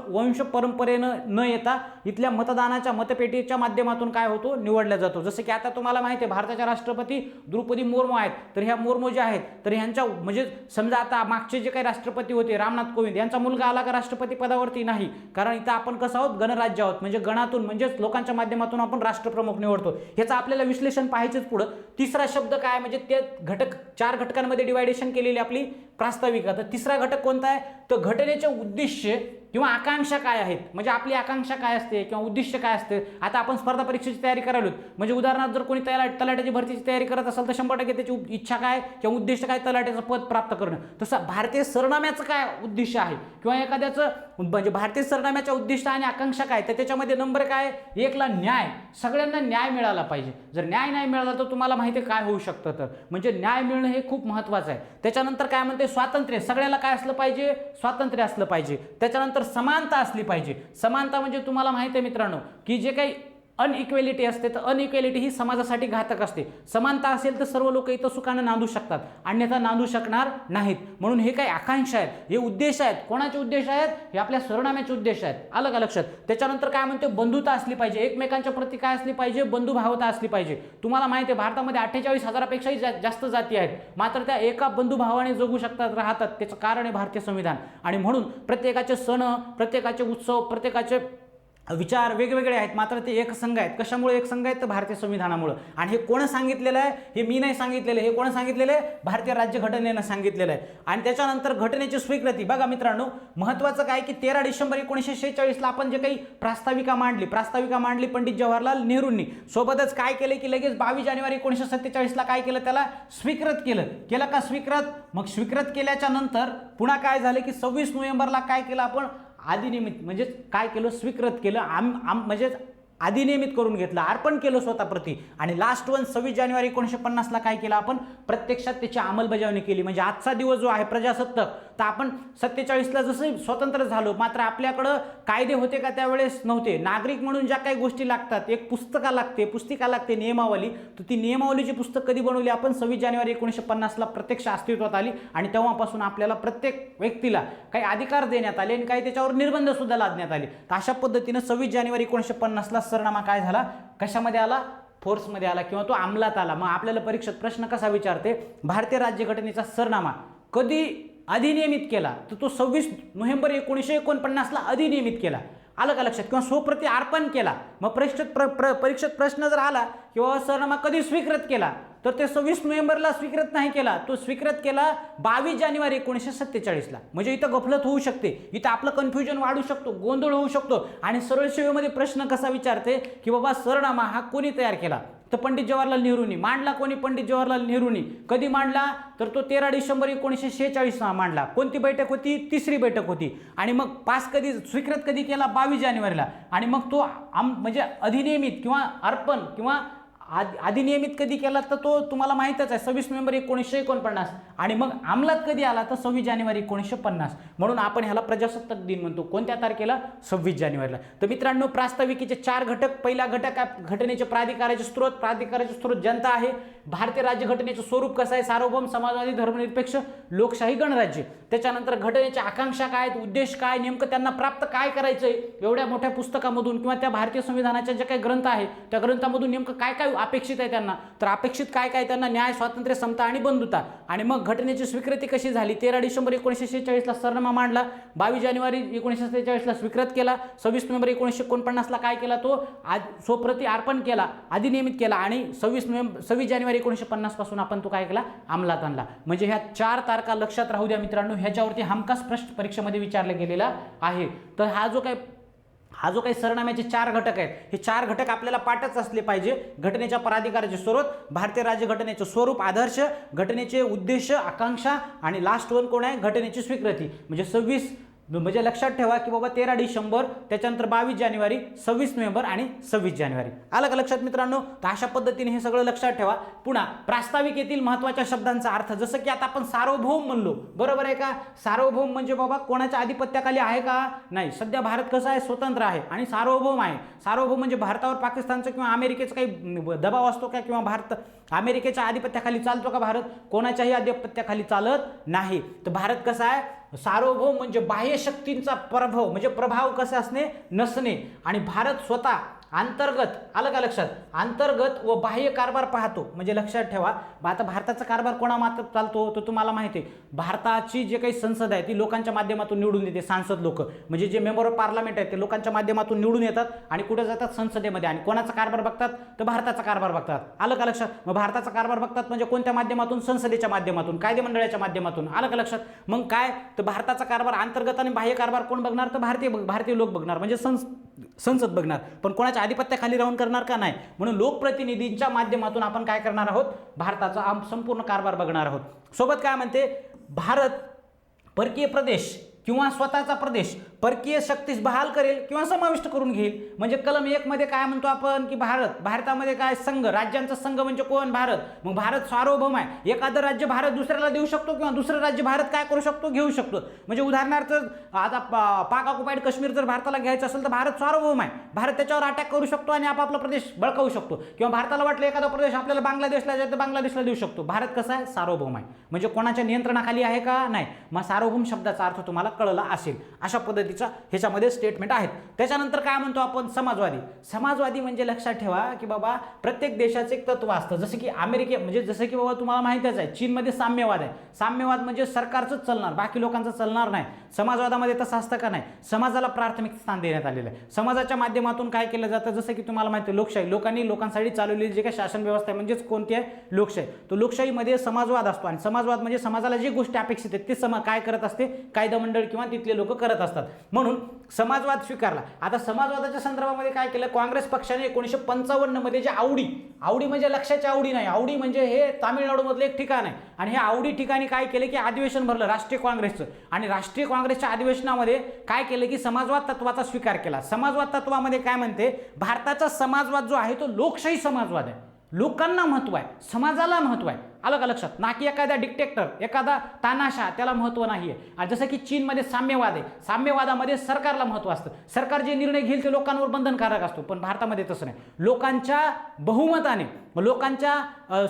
वंश परंपरेनं न येता इथल्या मतदानाच्या मतपेटीच्या माध्यमातून काय होतो, निवडला जातो. जसं की आता तुम्हाला माहिती आहे भारताच्या राष्ट्रपती द्रौपदी मुर्मू आहेत. तर ह्या मुर्मू ज्या आहेत तर ह्यांच्या म्हणजे समजा आता मागचे जे काही राष्ट्रपती होते रामनाथ कोविंद, यांचा मुलगा आला का राष्ट्रपती पदावरती? नाही. कारण इथं आपण कसं आहोत, गणराज्य आहोत. म्हणजे गणातून म्हणजेच लोकांच्या माध्यमातून आपण राष्ट्रप्रमुख निवडतो. ह्याचं आपल्याला विश्लेषण पाहायचंच पुढं. तिसरा शब्द काय, म्हणजे ते घटक 4 घटकांमध्ये डिवायडेशन केलेली आपली प्रास्ताविका. तर तिसरा घटक कोणता आहे, तर घटनेचे उद्दिष्ट किंवा आकांक्षा काय आहेत, म्हणजे आपली आकांक्षा काय असते किंवा उद्दिष्ट काय असते. आता आपण स्पर्धा परीक्षेची तयारी करायलो, म्हणजे उदाहरणार्थ जर कोणी तलाठ्याची भरतीची तयारी करत असेल तर 100% त्याची इच्छा काय किंवा उद्दिष्ट काय, तलाठ्याचं पद प्राप्त करणं. तसं भारतीय सरनाम्याचं काय उद्दिष्ट आहे किंवा एखाद्याचं म्हणजे भारतीय सरनाम्याच्या उद्दिष्ट आणि आकांक्षा काय, तर त्याच्यामध्ये नंबर काय, 1 ला न्याय. सगळ्यांना न्याय मिळाला पाहिजे. जर न्याय नाही मिळाला तर तुम्हाला माहिती आहे काय होऊ शकतं, तर म्हणजे न्याय मिळणं हे खूप महत्त्वाचं आहे. त्याच्यानंतर काय म्हणते, स्वातंत्र्य. सगळ्याला काय असलं पाहिजे, स्वातंत्र्य असलं पाहिजे. त्याच्यानंतर समानता असली पाहिजे. समानता म्हणजे तुम्हाला माहिती आहे मित्रांनो की जे काही अनइक्वेलिटी असते तर अनइक्वेलिटी ही समाजासाठी घातक असते. समानता असेल तर सर्व लोक इथं सुखानं नांदू शकतात, अन्यथा नांदू शकणार नाहीत. म्हणून हे काही आकांक्षा आहेत, हे उद्देश आहेत. कोणाचे उद्देश आहेत, हे आपल्या सरनाम्याचे उद्देश आहेत. अलग लक्षात. त्याच्यानंतर काय म्हणते, बंधुता असली पाहिजे. एकमेकांच्या प्रती काय असली पाहिजे, बंधुभावता असली पाहिजे. तुम्हाला माहिती आहे भारतामध्ये 48,000पेक्षाही जास्त जाती आहेत, मात्र त्या एका बंधुभावाने जगू शकतात, राहतात. त्याचं कारण आहे भारतीय संविधान. आणि म्हणून प्रत्येकाचे सण, प्रत्येकाचे उत्सव, प्रत्येकाचे विचार वेगवेगळे आहेत, मात्र ते एकसंघ आहेत. कशामुळे एकसंघ आहेत, तर भारतीय संविधानामुळे. आणि हे कोण सांगितलेलं आहे, हे मी नाही सांगितलेलं, हे कोण सांगितलेलं आहे, भारतीय राज्यघटनेनं सांगितलेलं आहे. आणि त्याच्यानंतर घटनेची स्वीकृती. बघा मित्रांनो, महत्त्वाचं काय की 13 डिसेंबर 1946ला आपण जे काही प्रास्ताविका मांडली पंडित जवाहरलाल नेहरूंनी. सोबतच काय केलं की लगेच 22 जानेवारी 1947ला काय केलं, त्याला स्वीकृत केलं का स्वीकृत. मग स्वीकृत केल्याच्या नंतर पुन्हा काय झालं की 26 नोव्हेंबरला काय केलं आपण, अधिनियमित म्हणजे काय केलं, स्वीकृत केलं. म्हणजे अधिनियमित करून घेतलं, अर्पण केलं स्वतःप्रती. आणि लास्ट वन 26 जानेवारी 1950ला काय केलं आपण, प्रत्यक्षात त्याची अंमलबजावणी केली. म्हणजे आजचा दिवस जो आहे प्रजासत्ताक, तर आपण 47ला जसं स्वतंत्र झालो, मात्र आपल्याकडं कायदे होते का, त्यावेळेस नव्हते. नागरिक म्हणून ज्या काही गोष्टी लागतात, एक पुस्तिका लागते नियमावली. तर ती नियमावलीची पुस्तक कधी बनवली आपण, 26 जानेवारी 1950ला प्रत्यक्ष अस्तित्वात आली. आणि तेव्हापासून आपल्याला प्रत्येक व्यक्तीला काही अधिकार देण्यात आले आणि काही त्याच्यावर निर्बंध सुद्धा लादण्यात आले. तर अशा पद्धतीनं 26 जानेवारी 1950ला सरनामा काय झाला, कशामध्ये आला, फोर्समध्ये आला किंवा तो अंमलात आला. मग आपल्याला परीक्षेत प्रश्न कसा विचारते, भारतीय राज्यघटनेचा सरनामा कधी अधिनियमित केला, तर तो 26 नोव्हेंबर 1949ला अधिनियमित केला. आलं का लक्षात, किंवा स्वप्रती अर्पण केला. मग परीक्षेत प्रश्न जर आला किंवा सरनामा कधी स्वीकृत केला, तर ते 26 नोव्हेंबरला स्वीकृत नाही केला, तो स्वीकृत केला 22 जानेवारी 1947ला. म्हणजे इथं गफलत होऊ शकते, इथं आपलं कन्फ्युजन वाढू शकतो, गोंधळ होऊ शकतो. आणि सरळ सेवेमध्ये प्रश्न कसा विचारते की बाबा सरनामा हा कोणी तयार केला, तर पंडित जवाहरलाल नेहरूंनी. मांडला कोणी, पंडित जवाहरलाल नेहरूंनी. कधी मांडला, तर तो 13 डिसेंबर 1946ला मांडला. कोणती बैठक होती, 3री बैठक होती. आणि मग पास कधी, स्वीकृत कधी केला, 22 जानेवारीला. आणि मग तो म्हणजे अधिनियमित किंवा अर्पण किंवा अधिनियमित कधी केला, तर तो तुम्हाला माहितच आहे 26 नोव्हेंबर 1949. आणि मग अंमलात कधी आला, तर 26 जानेवारी 1950. म्हणून आपण ह्याला प्रजासत्ताक दिन म्हणतो. कोणत्या तारखेला, 26 जानेवारीला. तर मित्रांनो, प्रास्ताविकेचे 4 घटक. पहिला घटक घटनेचे प्राधिकाराचे स्रोत जनता आहे. भारतीय राज्यघटनेचं स्वरूप कसं आहे, सार्वभौम, समाजवादी, धर्मनिरपेक्ष, लोकशाही, गणराज्य. त्याच्यानंतर घटनेच्या आकांक्षा काय, उद्देश काय, नेमकं त्यांना प्राप्त काय करायचंय, एवढ्या मोठ्या पुस्तकामधून किंवा त्या भारतीय संविधानाच्या जे काही ग्रंथ आहे त्या ग्रंथामधून नेमकं काय काय अपेक्षित आहे त्यांना, तर अपेक्षित काय काय त्यांना, न्याय, स्वातंत्र्य, समता आणि बंधुता. आणि मग घटनेची स्वीकृती कशी झाली, 13 डिसेंबर 1946ला सरनामा मांडला, 22 जानेवारी 1947ला स्वीकृत केला, 26 नोव्हेंबर 1949ला काय केला, तो स्वप्रती अर्पण केला, अधिनियमित केला. आणि 26 जानेवारी 1950 पासून आपण तो काय केला, अंमलात आणला. म्हणजे ह्या 4 तारखा लक्षात राहू द्या मित्रांनो, ह्याच्यावरती हमखास प्रश्न परीक्षेमध्ये विचारला गेलेला आहे. तर हा जो काही सरनाम्याचे 4 घटक आहेत, हे 4 घटक आपल्याला पाठच असले पाहिजे. घटनेच्या प्राधिकाराचे स्रोत, भारतीय राज्यघटनेचे स्वरूप, आदर्श, घटनेचे उद्देश, आकांक्षा आणि लास्ट वन कोण आहे, घटनेची स्वीकृती. म्हणजे 26 म्हणजे लक्षात ठेवा की बाबा 13 डिसेंबर, त्याच्यानंतर 22 जानेवारी, 26 नोव्हेंबर आणि 26 जानेवारी. आलं का लक्षात मित्रांनो? तर अशा पद्धतीने हे सगळं लक्षात ठेवा. पुन्हा प्रास्ताविकेतील महत्त्वाच्या शब्दांचा अर्थ, जसं की आता आपण सार्वभौम म्हणलो, बरोबर आहे का? सार्वभौम म्हणजे बाबा कोणाच्या आधिपत्याखाली आहे का? नाही. सध्या भारत कसं आहे? स्वतंत्र आहे आणि सार्वभौम आहे. सार्वभौम म्हणजे भारतावर पाकिस्तानचं किंवा अमेरिकेचा काही दबाव असतो का? किंवा भारत अमेरिकेच्या आधिपत्याखाली चालतो का भारत? कोणाच्याही आधिपत्याखाली चालत नाही. तर भारत कसा आहे? सार्वभौम म्हणजे बाह्य शक्तींचा प्रभाव म्हणजे प्रभाव कसा असणे? नसणे. आणि भारत स्वतः अंतर्गत, आलं का लक्षात? अंतर्गत व बाह्य कारभार पाहतो. म्हणजे लक्षात ठेवा, आता भारताचा कारभार कोणामार्फत चालतो? तर तुम्हाला माहिती आहे, भारताची जे काही संसद आहे ती लोकांच्या माध्यमातून निवडून येते. सांसद लोक म्हणजे जे मेंबर ऑफ पार्लमेंट आहेत ते लोकांच्या माध्यमातून निवडून येतात आणि कुठे जातात? संसदेमध्ये. आणि कोणाचा कारभार बघतात? तर भारताचा कारभार बघतात. आलं का लक्षात? मग भारताचा कारभार बघतात म्हणजे कोणत्या माध्यमातून? संसदेच्या माध्यमातून, कायदेमंडळाच्या माध्यमातून. आलं का लक्षात? मग काय? तर भारताचा कारभार अंतर्गत आणि बाह्य कारभार कोण बघणार? तर भारतीय लोक बघणार, म्हणजे संसद बघणार. पण कोणाच्या आधिपत्याखाली राहून करणार का? नाही. म्हणून लोकप्रतिनिधींच्या माध्यमातून आपण काय करणार आहोत? भारताचा संपूर्ण कारभार बघणार आहोत. सोबत काय म्हणते? भारत परकीय प्रदेश किंवा स्वतःचा प्रदेश परकीय शक्तीस बहाल करेल किंवा समाविष्ट करून घेईल. म्हणजे कलम 1 मध्ये काय म्हणतो आपण? की भारतामध्ये काय? संघ, राज्यांचा संघ म्हणजे कोण? भारत. मग भारत सार्वभौम आहे. एखादं राज्य भारत दुसऱ्याला देऊ शकतो किंवा दुसरं राज्य भारत काय करू शकतो? घेऊ शकतो. म्हणजे उदाहरणार्थ आता पाक ऑक्युपाईड काश्मीर जर भारताला घ्यायचं असेल तर भारत सार्वभौम आहे. भारत त्याच्यावर अटॅक करू शकतो आणि आपापला प्रदेश बळकावू शकतो. किंवा भारताला वाटलं एखादा प्रदेश आपल्याला बांगलादेशला जायचं, बांगलादेशला देऊ शकतो. भारत कसा आहे? सार्वभौम आहे. म्हणजे कोणाच्या नियंत्रणाखाली आहे का? नाही. मग सार्वभौम शब्दाचा अर्थ तुम्हाला कळला असेल. अशा पद्धतीचा ह्याच्यामध्ये स्टेटमेंट आहेत. त्याच्यानंतर काय म्हणतो आपण? समाजवादी. समाजवादी म्हणजे लक्षात ठेवा की बाबा प्रत्येक देशाचं एक तत्व असतं. जसं की म्हणजे जसं की बाबा तुम्हाला माहितीच आहे, चीनमध्ये साम्यवाद आहे. साम्यवाद म्हणजे सरकारचंच चालणार, बाकी लोकांचं चालणार नाही. समाजवादामध्ये तसं असतं का? नाही. समाजाला प्राथमिक स्थान देण्यात आलेलं आहे. समाजाच्या माध्यमातून काय केलं जातं? जसं की तुम्हाला माहिती आहे, लोकशाही. लोकांसाठी चालवलेली जी काही शासन व्यवस्था आहे म्हणजेच कोणती आहे? लोकशाही. तो लोकशाहीमध्ये समाजवाद असतो आणि समाजवाद म्हणजे समाजाला जी गोष्टी अपेक्षित आहेत ते काय करत असते? कायदेमंडळ किंवा तिथले लोक करत असतात. म्हणून समाजवाद स्वीकारला. आता समाजवादाच्या संदर्भामध्ये काय केलं? काँग्रेस पक्षाने 1955 मध्ये जे आवडी म्हणजे लक्षाची आवडी नाही, आवडी म्हणजे हे तामिळनाडूमधलं एक ठिकाण आहे आणि हे आवडी ठिकाणी काय केलं की अधिवेशन भरलं राष्ट्रीय काँग्रेसचं. आणि राष्ट्रीय काँग्रेसच्या अधिवेशनामध्ये काय केलं की समाजवाद तत्वाचा स्वीकार केला. समाजवाद तत्वामध्ये काय म्हणते? भारताचा समाजवाद जो आहे तो लोकशाही समाजवाद आहे. लोकांना महत्व आहे, समाजाला महत्व आहे. आलं का लक्षात? ना की एखादा डिक्टेटर, एखादा तानाशाह, त्याला महत्व नाही आहे. आणि जसं की चीनमध्ये साम्यवाद आहे, साम्यवादामध्ये सरकारला महत्व असतं. सरकार जे निर्णय घेईल ते लोकांवर बंधनकारक असतो. पण भारतामध्ये तसं नाही. लोकांच्या बहुमताने,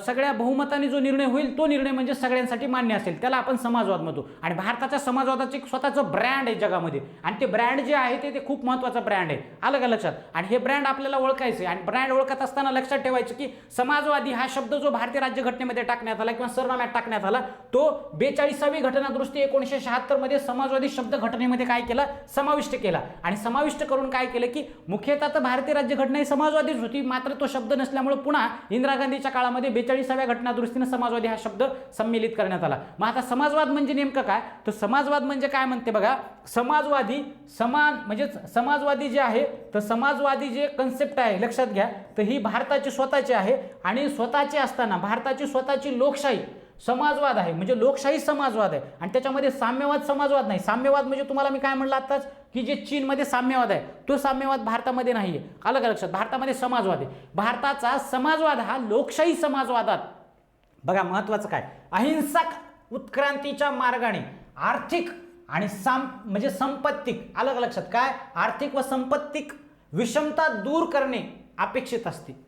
सगळ्या बहुमताने जो निर्णय होईल तो निर्णय म्हणजे सगळ्यांसाठी मान्य असेल, त्याला आपण समाजवाद म्हणतो. आणि भारताच्या समाजवादाचे स्वतःचं ब्रँड आहे जगामध्ये आणि ते ब्रँड जे आहे ते खूप महत्त्वाचं ब्रँड आहे. आलं का लक्षात? आणि हे ब्रँड आपल्याला ओळखायचं आहे. आणि ब्रँड ओळखत असताना लक्षात ठेवायचं की समाजवादी हा शब्द जो भारतीय राज्यघटनेमध्ये टाकण्यात आला किंवा सरनाम्यात टाकण्यात आला तो 42वी घटनादुरुस्ती 1976 मध्ये समाजवादी शब्द घटनेमध्ये काय केला? समाविष्ट केला. आणि समाविष्ट करून काय केलं की मुख्यतः तर भारतीय राज्यघटना ही समाजवादीच होती, मात्र तो शब्द नसल्यामुळे पुन्हा इंदिरा गांधीच्या काळामध्ये 42व्या घटनादुरुस्तीने समाजवादी हा शब्द सम्मिलित करण्यात आला. मग आता समाजवाद म्हणजे नेमकं काय? तर समाजवाद म्हणजे काय म्हणते बघा, समाजवादी जे आहे तर समाजवादी जे कन्सेप्ट आहे लक्षात घ्या, तर ही भारताची स्वतःची आहे आणि स्वतःची असताना भारताची स्वतःची लोकशाही समाजवाद आहे. म्हणजे लोकशाही समाजवाद आहे आणि त्याच्यामध्ये साम्यवाद समाजवाद नाही. साम्यवाद म्हणजे तुम्हाला मी काय म्हणलं आताच की जे चीनमध्ये साम्यवाद आहे तो साम्यवाद भारतामध्ये नाही आहे. आलं का लक्षात? भारतामध्ये समाजवाद आहे. भारताचा समाजवाद हा लोकशाही समाजवादात बघा महत्वाचं काय? अहिंसक उत्क्रांतीच्या मार्गाने आर्थिक आणि संपत्तिक, आलं का लक्षात? काय? आर्थिक व संपत्तिक विषमता दूर करणे अपेक्षित असते.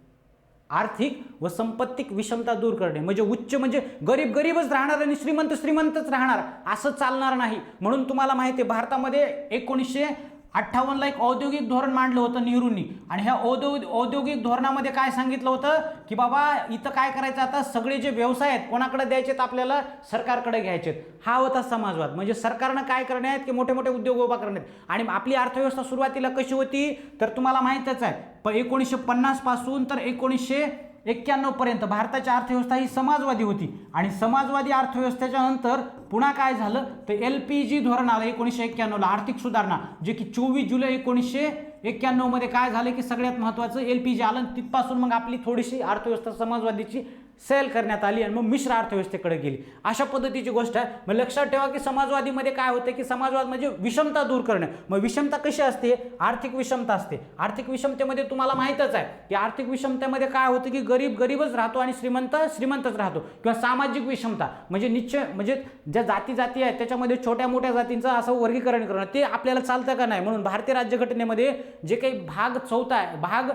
आर्थिक व संपत्तिक विषमता दूर करणे म्हणजे उच्च म्हणजे गरीब गरीबच राहणार आणि श्रीमंत श्रीमंतच राहणार असं चालणार नाही. म्हणून तुम्हाला माहिती आहे भारतामध्ये 1958ला एक औद्योगिक धोरण मांडलं होतं नेहरूंनी आणि ह्या औद्योगिक धोरणामध्ये काय सांगितलं होतं की बाबा इथं काय करायचं, आता सगळे जे व्यवसाय आहेत कोणाकडे द्यायचेत? आपल्याला सरकारकडे घ्यायचेत. हा होता समाजवाद. म्हणजे सरकारनं काय करणे आहेत की मोठे मोठे उद्योग उभा करणे. आणि आपली अर्थव्यवस्था सुरुवातीला कशी होती तर तुम्हाला माहितच आहे, 1950 पासून तर 1991 पर्यंत भारताची अर्थव्यवस्था ही समाजवादी होती. आणि समाजवादी अर्थव्यवस्थेच्या नंतर पुन्हा काय झालं तर LPG धोरण आलं 1991ला, आर्थिक सुधारणा, जे की 24 जुलै 1991 मध्ये काय झालं की सगळ्यात महत्त्वाचं LPG आलं. तिथपासून मग आपली थोडीशी अर्थव्यवस्था समाजवादीची सैल करण्यात आली आणि मग मिश्र अर्थव्यवस्थेकडे गेली. अशा पद्धतीची गोष्ट आहे. मग लक्षात ठेवा की समाजवादीमध्ये काय होतं की समाजवाद म्हणजे विषमता दूर करणे. मग विषमता कशी असते? आर्थिक विषमता असते. आर्थिक विषमतेमध्ये तुम्हाला माहीतच आहे की आर्थिक विषमतेमध्ये काय होतं की गरीब गरीबच राहतो आणि श्रीमंत श्रीमंतच राहतो. किंवा सामाजिक विषमता म्हणजे निश्चय म्हणजे ज्या जाती आहेत त्याच्यामध्ये छोट्या मोठ्या जातींचं असं वर्गीकरण करणं ते आपल्याला चालतं का नाही. म्हणून भारतीय राज्यघटनेमध्ये जे काही भाग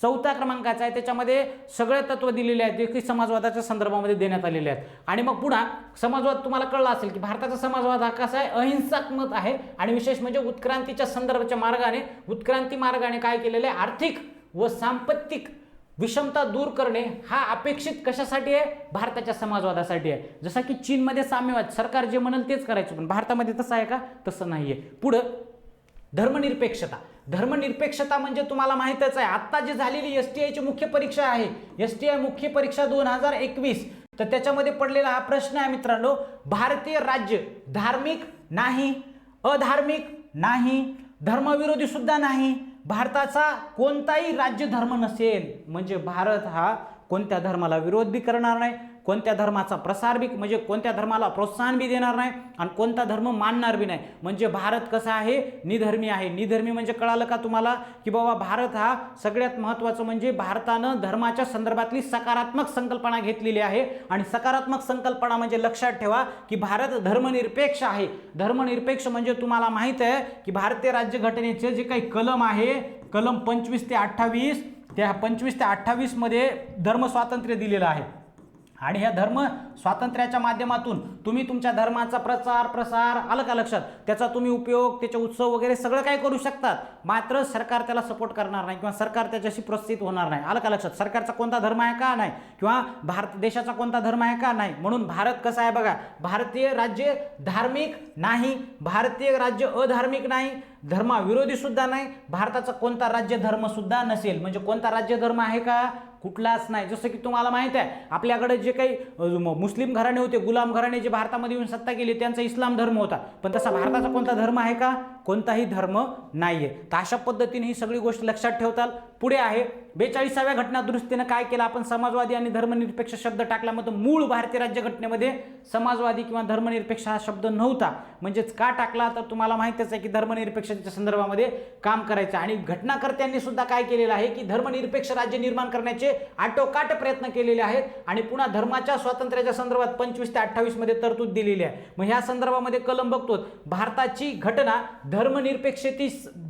चौथ्या क्रमांकाचा आहे त्याच्यामध्ये सगळे तत्व दिलेले आहेत जे की समाजवादाच्या संदर्भामध्ये देण्यात आलेले आहेत. आणि मग पुन्हा समाजवाद तुम्हाला कळला असेल की भारताचा समाजवाद हा कसा आहे? अहिंसात्मक आहे. आणि विशेष म्हणजे उत्क्रांतीच्या संदर्भाच्या उत्क्रांती मार्गाने काय केलेलं आहे? आर्थिक व सांपत्तिक विषमता दूर करणे हा अपेक्षित कशासाठी आहे? भारताच्या समाजवादासाठी आहे. जसा की चीनमध्ये साम्यवाद, सरकार जे म्हणेल तेच करायचं, पण भारतामध्ये तसं आहे का? तसं नाहीये. पुढं धर्मनिरपेक्षता. धर्मनिरपेक्षता म्हणजे तुम्हाला माहितच आहे आत्ता जी झालेली STI मुख्य परीक्षा आहे, STI मुख्य परीक्षा 2021, तर त्याच्यामध्ये पडलेला हा प्रश्न आहे मित्रांनो, भारतीय राज्य धार्मिक नाही, अधार्मिक नाही, धर्मविरोधी सुद्धा नाही, भारताचा कोणताही राज्य धर्म नसेल. म्हणजे भारत हा कोणत्या धर्माला विरोध बी करणार नाही, कोणत्या धर्माचा प्रसार बी म्हणजे कोणत्या धर्माला प्रोत्साहन बी देणार नाही आणि कोणता धर्म मानणार बी नाही. म्हणजे भारत कसा आहे? निधर्मी आहे. निधर्मी म्हणजे कळालं का तुम्हाला की बाबा भारत हा सगळ्यात महत्त्वाचं म्हणजे भारतानं धर्माच्या संदर्भातली सकारात्मक संकल्पना घेतलेली आहे. आणि सकारात्मक संकल्पना म्हणजे लक्षात ठेवा की भारत धर्मनिरपेक्ष आहे. धर्मनिरपेक्ष म्हणजे तुम्हाला माहित आहे की भारतीय राज्यघटनेचे जे काही कलम आहे, कलम 25 ते 28, त्या 25 ते 28 मध्ये धर्म स्वातंत्र्य दिलेलं आहे. आणि ह्या धर्म स्वातंत्र्याच्या माध्यमातून तुम्ही तुमच्या धर्माचा प्रसार आलं का लक्षात? त्याचा तुम्ही उपयोग, त्याचे उत्सव वगैरे सगळं काय करू शकतात. मात्र सरकार त्याला सपोर्ट करणार नाही किंवा सरकार त्याच्याशी प्रोत्साहित होणार नाही. आलं का लक्षात? सरकारचा कोणता धर्म आहे का नाही, किंवा भारत देशाचा कोणता धर्म आहे का नाही. म्हणून भारत कसा आहे बघा, भारतीय राज्य धार्मिक नाही, भारतीय राज्य अधार्मिक नाही, धर्माविरोधी सुद्धा नाही, भारताचा कोणता राज्य धर्म सुद्धा नसेल. म्हणजे कोणता राज्य धर्म आहे का? कुठलाच नाही. जसं की तुम्हाला माहित आहे आपल्याकडे जे काही मुस्लिम घराणे होते, गुलाम घराणे जे भारतामध्ये येऊन सत्ता केली, त्यांचा इस्लाम धर्म होता. पण तसा भारताचा कोणता धर्म आहे का? कोणताही धर्म नाहीये. तर अशा पद्धतीने ही सगळी गोष्ट लक्षात ठेवताल. पुढे आहे 42व्या घटना दुरुस्तीने काय केलं आपण? समाजवादी आणि धर्मनिरपेक्ष शब्द टाकला. मग मूळ भारतीय राज्यघटनेमध्ये समाजवादी किंवा धर्मनिरपेक्ष हा शब्द नव्हता. म्हणजेच का टाकला? तर तुम्हाला माहितच आहे की धर्मनिरपेक्षतेच्या संदर्भामध्ये काम करायचं. आणि घटनाकर्त्यांनी सुद्धा काय केलेलं आहे की धर्मनिरपेक्ष राज्य निर्माण करण्याचे आटोकाट प्रयत्न केलेले आहेत. आणि पुन्हा धर्माच्या स्वातंत्र्याच्या संदर्भात 25 ते 28 मध्ये तरतूद दिलेली आहे. मग ह्या संदर्भामध्ये कलम बघतो, भारताची घटना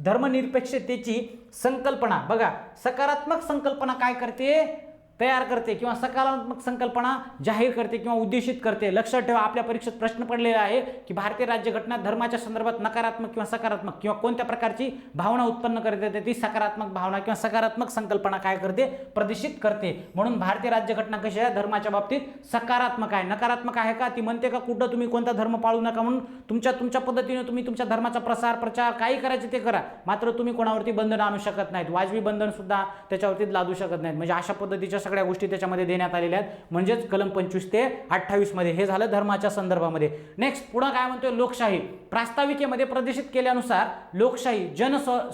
धर्मनिरपेक्षतेची संकल्पना बघा, सकारात्मक संकल्पना काय करते? तयार करते किंवा सकारात्मक संकल्पना जाहीर करते किंवा उद्देशित करते. लक्षात ठेवा आपल्या परीक्षेत प्रश्न पडलेला आहे की भारतीय राज्यघटना धर्माच्या संदर्भात नकारात्मक किंवा सकारात्मक किंवा कोणत्या प्रकारची भावना उत्पन्न करते? ती सकारात्मक भावना किंवा सकारात्मक संकल्पना काय करते? प्रदर्शित करते. म्हणून भारतीय राज्यघटना कशी आहे? धर्माच्या बाबतीत सकारात्मक आहे. नकारात्मक आहे का? ती म्हणते का कुठं तुम्ही कोणता धर्म पाळू नका, म्हणून तुमच्या पद्धतीने तुम्ही तुमच्या धर्माचा प्रचार काही करायचे ते करा, मात्र तुम्ही कोणावरती बंधन आणू शकत नाहीत, वाजवी बंधन सुद्धा त्याच्यावरती लादू शकत नाहीत. म्हणजे अशा पद्धतीच्या सगळ्या गोष्टी त्याच्यामध्ये देण्यात आलेल्या आहेत. म्हणजेच कलम 25 ते 28 मध्ये हे झालं धर्माच्या संदर्भामध्ये. नेक्स्ट पुढे काय म्हणतोय? लोकशाही. प्रास्ताविकेमध्ये प्रदर्शित केल्यानुसार लोकशाही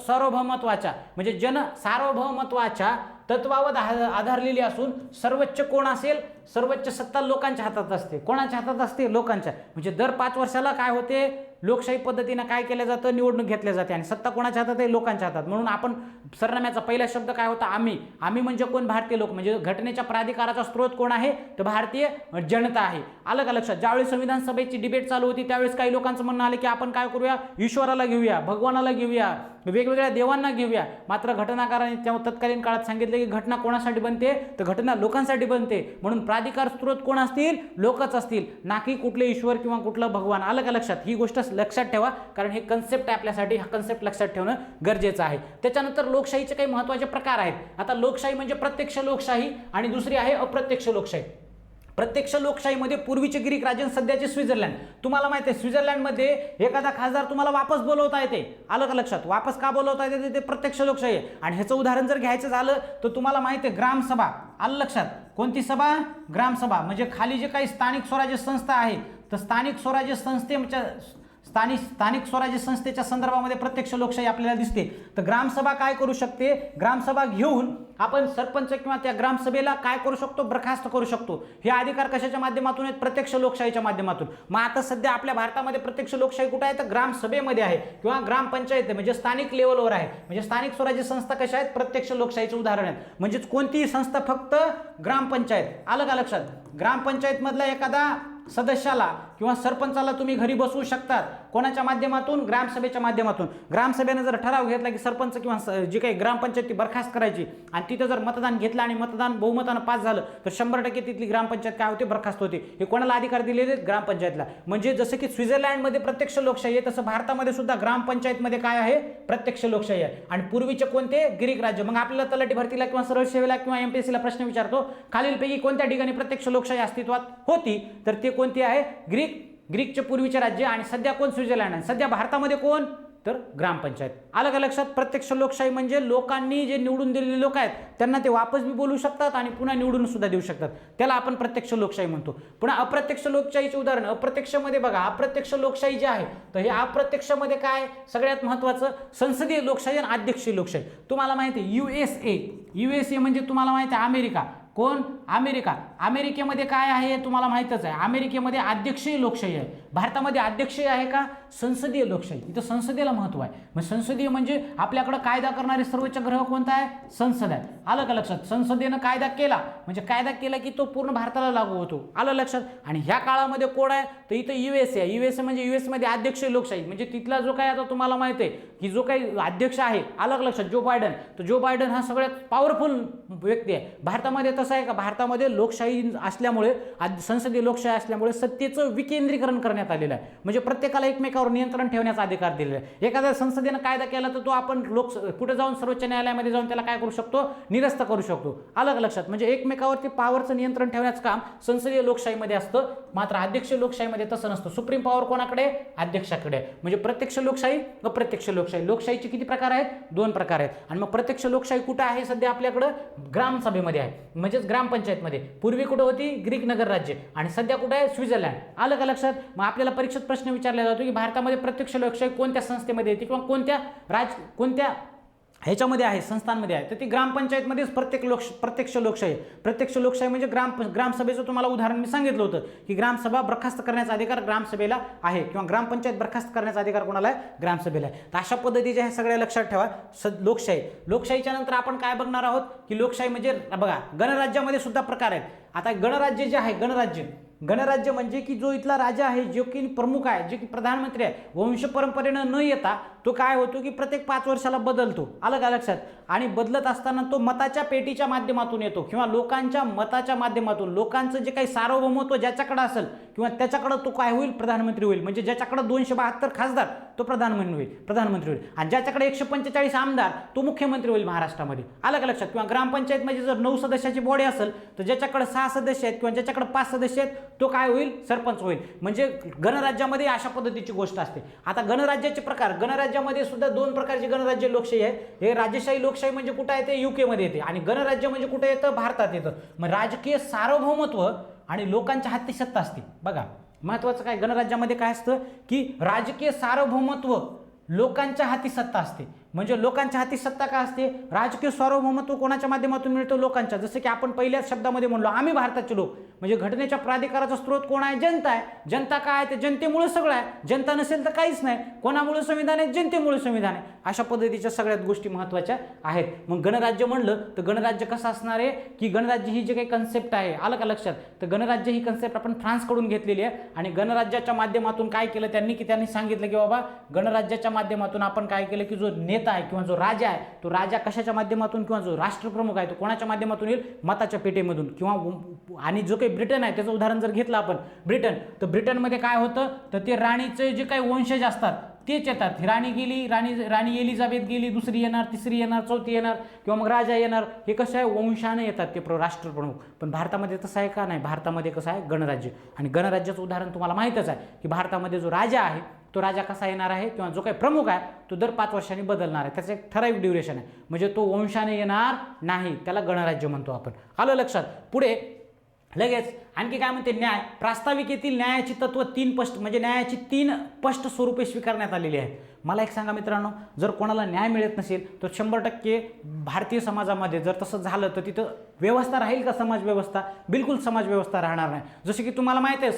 सार्वभौमत्वाच्या म्हणजे सार्वभौमत्वाच्या तत्वावर आधारलेली असून सर्वोच्च कोण असेल? सर्वोच्च सत्ता लोकांच्या हातात असते. कोणाच्या हातात असते? लोकांच्या. म्हणजे दर 5 वर्षाला काय होते? लोकशाही पद्धतीने काय केलं जातं? निवडणूक घेतल्या जाते. आणि सत्ता कोणाच्या हातात आहे? लोकांच्या हातात. म्हणून आपण सरनाम्याचा पहिला शब्द काय होता? आम्ही म्हणजे कोण? भारतीय लोक. म्हणजे घटनेच्या प्राधिकाराचा स्रोत कोण आहे? तर भारतीय जनता आहे. आलं का लक्षात? ज्यावेळी संविधान सभेची डिबेट चालू होती त्यावेळेस काही लोकांचं म्हणणं आलं की आपण काय करूया? ईश्वराला घेऊया, भगवानाला घेऊया, वेगवेगळ्या देवांना घेऊया. मात्र घटनाकारांनी तेव्हा तत्कालीन काळात सांगितले की घटना कोणासाठी बनते? तर घटना लोकांसाठी बनते. म्हणून प्राधिकार स्रोत कोण असतील? लोकच असतील, ना की कुठले ईश्वर किंवा कुठलं भगवान. आलं का लक्षात? ही गोष्ट लक्षात ठेवा, कारण हे कन्सेप्ट आहे आपल्यासाठी. हा कन्सेप्ट लक्षात ठेवणं गरजेचं आहे. त्याच्यानंतर लोकशाहीचे काही महत्त्वाचे प्रकार आहेत. आता लोकशाही म्हणजे प्रत्यक्ष लोकशाही आणि दुसरी आहे अप्रत्यक्ष लोकशाही. प्रत्यक्ष लोकशाहीमध्ये पूर्वीचे ग्रीक राज्य, सध्याचे स्वित्झर्लंड. तुम्हाला माहिती आहे स्वित्झर्लंडमध्ये एखादा खासदार तुम्हाला वापस बोलवता येते. आलं का लक्षात? वापस का बोलवता येते? ते प्रत्यक्ष लोकशाही आहे. आणि ह्याचं उदाहरण जर घ्यायचं झालं तर तुम्हाला माहिती आहे ग्रामसभा. आलं लक्षात? कोणती सभा? ग्रामसभा. म्हणजे खाली जे काही स्थानिक स्वराज्य संस्था आहे तर स्थानिक स्वराज्य स्थानिक स्वराज्य संस्थेच्या संदर्भामध्ये प्रत्यक्ष लोकशाही आपल्याला दिसते. तर ग्रामसभा काय करू शकते, ग्रामसभा घेऊन आपण सरपंच किंवा त्या ग्रामसभेला काय करू शकतो, बरखास्त करू शकतो. हे अधिकार कशाच्या माध्यमातून आहेत, प्रत्यक्ष लोकशाहीच्या माध्यमातून. मग आता सध्या आपल्या भारतामध्ये प्रत्यक्ष लोकशाही कुठे आहे, तर ग्रामसभेमध्ये आहे किंवा ग्रामपंचायत म्हणजे स्थानिक लेवलवर आहे. म्हणजे स्थानिक स्वराज्य संस्था कशा आहेत, प्रत्यक्ष लोकशाहीचे उदाहरण आहेत. म्हणजेच कोणतीही संस्था, फक्त ग्रामपंचायत. आलं का लक्षात. ग्रामपंचायत मधला एखादा सदस्याला किंवा सरपंचाला तुम्ही घरी बसवू शकतात. कोणाच्या माध्यमातून, ग्रामसभेच्या माध्यमातून. ग्रामसभेने जर ठराव घेतला की सरपंच किंवा जी काही ग्रामपंचायत ती बरखास्त करायची आणि तिथं जर मतदान घेतलं आणि मतदान बहुमतानं पास झालं तर 100% तिथली ग्रामपंचायत काय होते, बरखास्त होते. हे कोणाला अधिकार दिलेले, ग्रामपंचायतला. म्हणजे जसं की स्वित्झर्लंडमध्ये प्रत्यक्ष लोकशाही आहे, तसं भारतामध्ये सुद्धा ग्रामपंचायतमध्ये काय आहे, प्रत्यक्ष लोकशाही आहे. आणि पूर्वीचे कोणते, ग्रीक राज्य. मग आपल्याला तलाठी भरतीला किंवा सरळ सेवेला किंवा MPSCला प्रश्न विचारतो, खालीलपैकी कोणत्या ठिकाणी प्रत्यक्ष लोकशाही अस्तित्वात होती, तर ते कोणती आहे, ग्रीकचे पूर्वीचे राज्य. आणि सध्या कोण, स्वित्झर्लंड आहे. सध्या भारतामध्ये कोण, तर ग्रामपंचायत. आलं का लक्षात. प्रत्यक्ष लोकशाही म्हणजे लोकांनी जे निवडून दिलेले लोक आहेत त्यांना ते वापस बी बोलू शकतात आणि पुन्हा निवडून सुद्धा देऊ शकतात. त्याला आपण प्रत्यक्ष लोकशाही म्हणतो. पुन्हा अप्रत्यक्ष लोकशाहीचे उदाहरण, अप्रत्यक्षमध्ये बघा, अप्रत्यक्ष लोकशाही जी आहे तर हे अप्रत्यक्षमध्ये काय, सगळ्यात महत्त्वाचं संसदीय लोकशाही आणि अध्यक्षीय लोकशाही. तुम्हाला माहिती आहे USA म्हणजे तुम्हाला माहिती आहे अमेरिका. कोण, अमेरिका. अमेरिकेमध्ये काय आहे तुम्हाला माहितच आहे, अमेरिकेमध्ये अध्यक्षीय लोकशाही आहे. भारतामध्ये अध्यक्षीय आहे का, संसदीय लोकशाही. इथं संसदेला महत्व आहे. मग संसदीय म्हणजे आपल्याकडे कायदा करणारे सर्वोच्च ग्रह कोणता आहे, संसद आहे. आलं का लक्षात. संसदेनं कायदा केला म्हणजे कायदा केला की तो पूर्ण भारताला लागू होतो. आलं लक्षात. आणि ह्या काळामध्ये कोण आहे, तर इथं USA आहे. USA म्हणजे US मध्ये अध्यक्षीय लोकशाही. म्हणजे तिथला जो काय, आता तुम्हाला माहिती आहे की जो काही अध्यक्ष आहे, आलं का लक्षात, जो बायडन. तर जो बायडन हा सगळ्यात पॉवरफुल व्यक्ती आहे. भारतामध्ये तसं आहे का, भारतामध्ये लोकशाही असल्यामुळे, संसदीय लोकशाही असल्यामुळे सत्तेचं विकेंद्रीकरण करण्यात आलेलं आहे. म्हणजे प्रत्येकाला एकमेकावर नियंत्रण ठेवण्याचा अधिकार दिलेला आहे. एखाद्या संसदेनं कायदा केला तर तो आपण कुठे जाऊन, सर्वोच्च न्यायालयामध्ये जाऊन त्याला काय करू शकतो, निरस्त करू शकतो. आलं का लक्षात. म्हणजे एकमेकावरती पॉवरचं नियंत्रण ठेवण्याचं काम संसदीय लोकशाहीमध्ये असतं. मात्र अध्यक्षीय लोकशाहीमध्ये तसं नसतं. सुप्रीम पॉवर कोणाकडे, अध्यक्षाकडे. म्हणजे प्रत्यक्ष लोकशाही, अप्रत्यक्ष लोकशाही. लोकशाहीचे किती प्रकार आहेत, 2 प्रकार आहेत. आणि मग प्रत्यक्ष लोकशाही कुठे आहे सध्या आपल्याकडं, ग्रामसभेमध्ये आहे. म्हणजेच ग्रामपंचायतमध्ये. पूर्वी कुठे होती, ग्रीक नगर राज्य. आणि सध्या कुठे आहे, स्वित्झर्लंड. आलं का लक्षात. मग आपल्याला परीक्षेत प्रश्न विचारला जातो की भारतामध्ये प्रत्यक्ष लोकशाही कोणत्या संस्थेमध्ये येते किंवा कोणत्या ह्याच्यामध्ये आहे, संस्थांमध्ये आहे, तर ती ग्रामपंचायतमध्येच प्रत्यक्ष लोकशाही. प्रत्यक्ष लोकशाही म्हणजे ग्रामसभेचं तुम्हाला उदाहरण मी सांगितलं होतं की ग्रामसभा बरखास्त करण्याचा अधिकार ग्रामसभेला आहे किंवा ग्रामपंचायत बरखास्त करण्याचा अधिकार कोणाला आहे, ग्रामसभेला आहे. तर अशा पद्धतीच्या हे सगळ्या लक्षात ठेवा. लोकशाहीच्या नंतर आपण काय बघणार आहोत की लोकशाही म्हणजे बघा, गणराज्यामध्ये सुद्धा प्रकार आहेत. आता गणराज्य जे आहे, गणराज्य म्हणजे की जो इथला राजा आहे, जो की प्रमुख आहे, जे की प्रधानमंत्री आहे, वंश परंपरेनं न येता तो काय होतो की प्रत्येक 5 वर्षाला बदलतो. आलं का लक्षात. आणि बदलत असताना तो मताच्या पेटीच्या माध्यमातून येतो किंवा लोकांच्या मताच्या माध्यमातून. लोकांचं जे काही सार्वभौमत्व ज्याच्याकडे असेल किंवा त्याच्याकडे तो काय होईल, प्रधानमंत्री होईल. म्हणजे ज्याच्याकडे 272 खासदार तो प्रधानमंत्री होईल. आणि ज्याच्याकडे 145 आमदार तो मुख्यमंत्री होईल महाराष्ट्रामध्ये. आलं का लक्षात. किंवा ग्रामपंचायत म्हणजे जर 9 सदस्याची बॉडी असेल तर ज्याच्याकडे 6 सदस्य आहेत किंवा ज्याच्याकडे 5 सदस्य आहेत तो काय होईल, सरपंच होईल. म्हणजे गणराज्यामध्ये अशा पद्धतीची गोष्ट असते. आता गणराज्याचे प्रकार, गणराज्यामध्ये सुद्धा 2 प्रकारची गणराज्य लोकशाही आहे. हे राजेशाही लोकशाही म्हणजे कुठे येते, UK मध्ये येते. आणि गणराज्य म्हणजे कुठे येतं, भारतात येतं. मग राजकीय सार्वभौमत्व आणि लोकांच्या हाती सत्ता असते. बघा महत्वाचं काय, गणराज्यामध्ये काय असतं की राजकीय सार्वभौमत्व, लोकांच्या हाती सत्ता असते. म्हणजे लोकांच्या हाती सत्ता का असते, राजकीय सार्वभौमत्व कोणाच्या माध्यमातून मिळतं, लोकांच्या. जसं की आपण पहिल्याच शब्दामध्ये म्हणलो, आम्ही भारताचे लोक. म्हणजे घटनेच्या प्राधिकाराचा स्रोत कोण आहे, जनता आहे. जनता काय आहे, ते जनतेमुळे सगळं आहे. जनता नसेल तर काहीच नाही. कोणामुळे संविधान आहे, जनतेमुळे संविधान आहे. अशा पद्धतीच्या सगळ्यात गोष्टी महत्त्वाच्या आहेत. मग गणराज्य म्हणलं तर गणराज्य कसं असणार आहे की गणराज्य ही जी काही कन्सेप्ट आहे, आलं का लक्षात. तर गणराज्य ही कन्सेप्ट आपण फ्रान्सकडून घेतलेली आहे. आणि गणराज्याच्या माध्यमातून काय केलं त्यांनी सांगितलं की बाबा गणराज्याच्या माध्यमातून आपण काय केलं की जो नेता आहे किंवा जो राजा आहे, तो राजा कशाच्या माध्यमातून किंवा जो राष्ट्रप्रमुख आहे तो कोणाच्या माध्यमातून येईल, मताच्या पेटीमधून. किंवा आणि जो काही ब्रिटन आहे त्याचं उदाहरण जर घेतलं आपण, ब्रिटन, तर ब्रिटनमध्ये काय होतं तर ते राणीचे जे काही वंशज असतात तेच येतात. राणी गेली, राणी एलिझाबेथ गेली, दुसरी येणार, तिसरी येणार, चौथी येणार किंवा मग राजा येणार. हे कसं आहे, वंशाने येतात ते राष्ट्रप्रमुख. पण भारतामध्ये तसं आहे का, नाही. भारतामध्ये कसं आहे, गणराज्य. आणि गणराज्याचं उदाहरण तुम्हाला माहीतच आहे की भारतामध्ये जो राजा आहे तो राजा कसा येणार आहे किंवा जो काही प्रमुख आहे तो दर 5 वर्षांनी बदलणार आहे. त्याचं एक ठराविक ड्युरेशन आहे. म्हणजे तो वंशाने येणार नाही, त्याला गणराज्य म्हणतो आपण. आलं लक्षात. पुढे लगेच आणखी काय म्हणते, न्याय. प्रास्ताविकेतील न्यायाची तत्व न्यायाची 3 स्पष्ट स्वरूपे स्वीकारण्यात आलेली आहेत. मला एक सांगा मित्रांनो, जर कोणाला न्याय मिळत नसेल तर 100% भारतीय समाजामध्ये जर तसं झालं तर तिथं व्यवस्था राहील का? समाज व्यवस्था? बिलकुल समाज व्यवस्था राहणार नाही. जसे की तुम्हाला माहिती आहे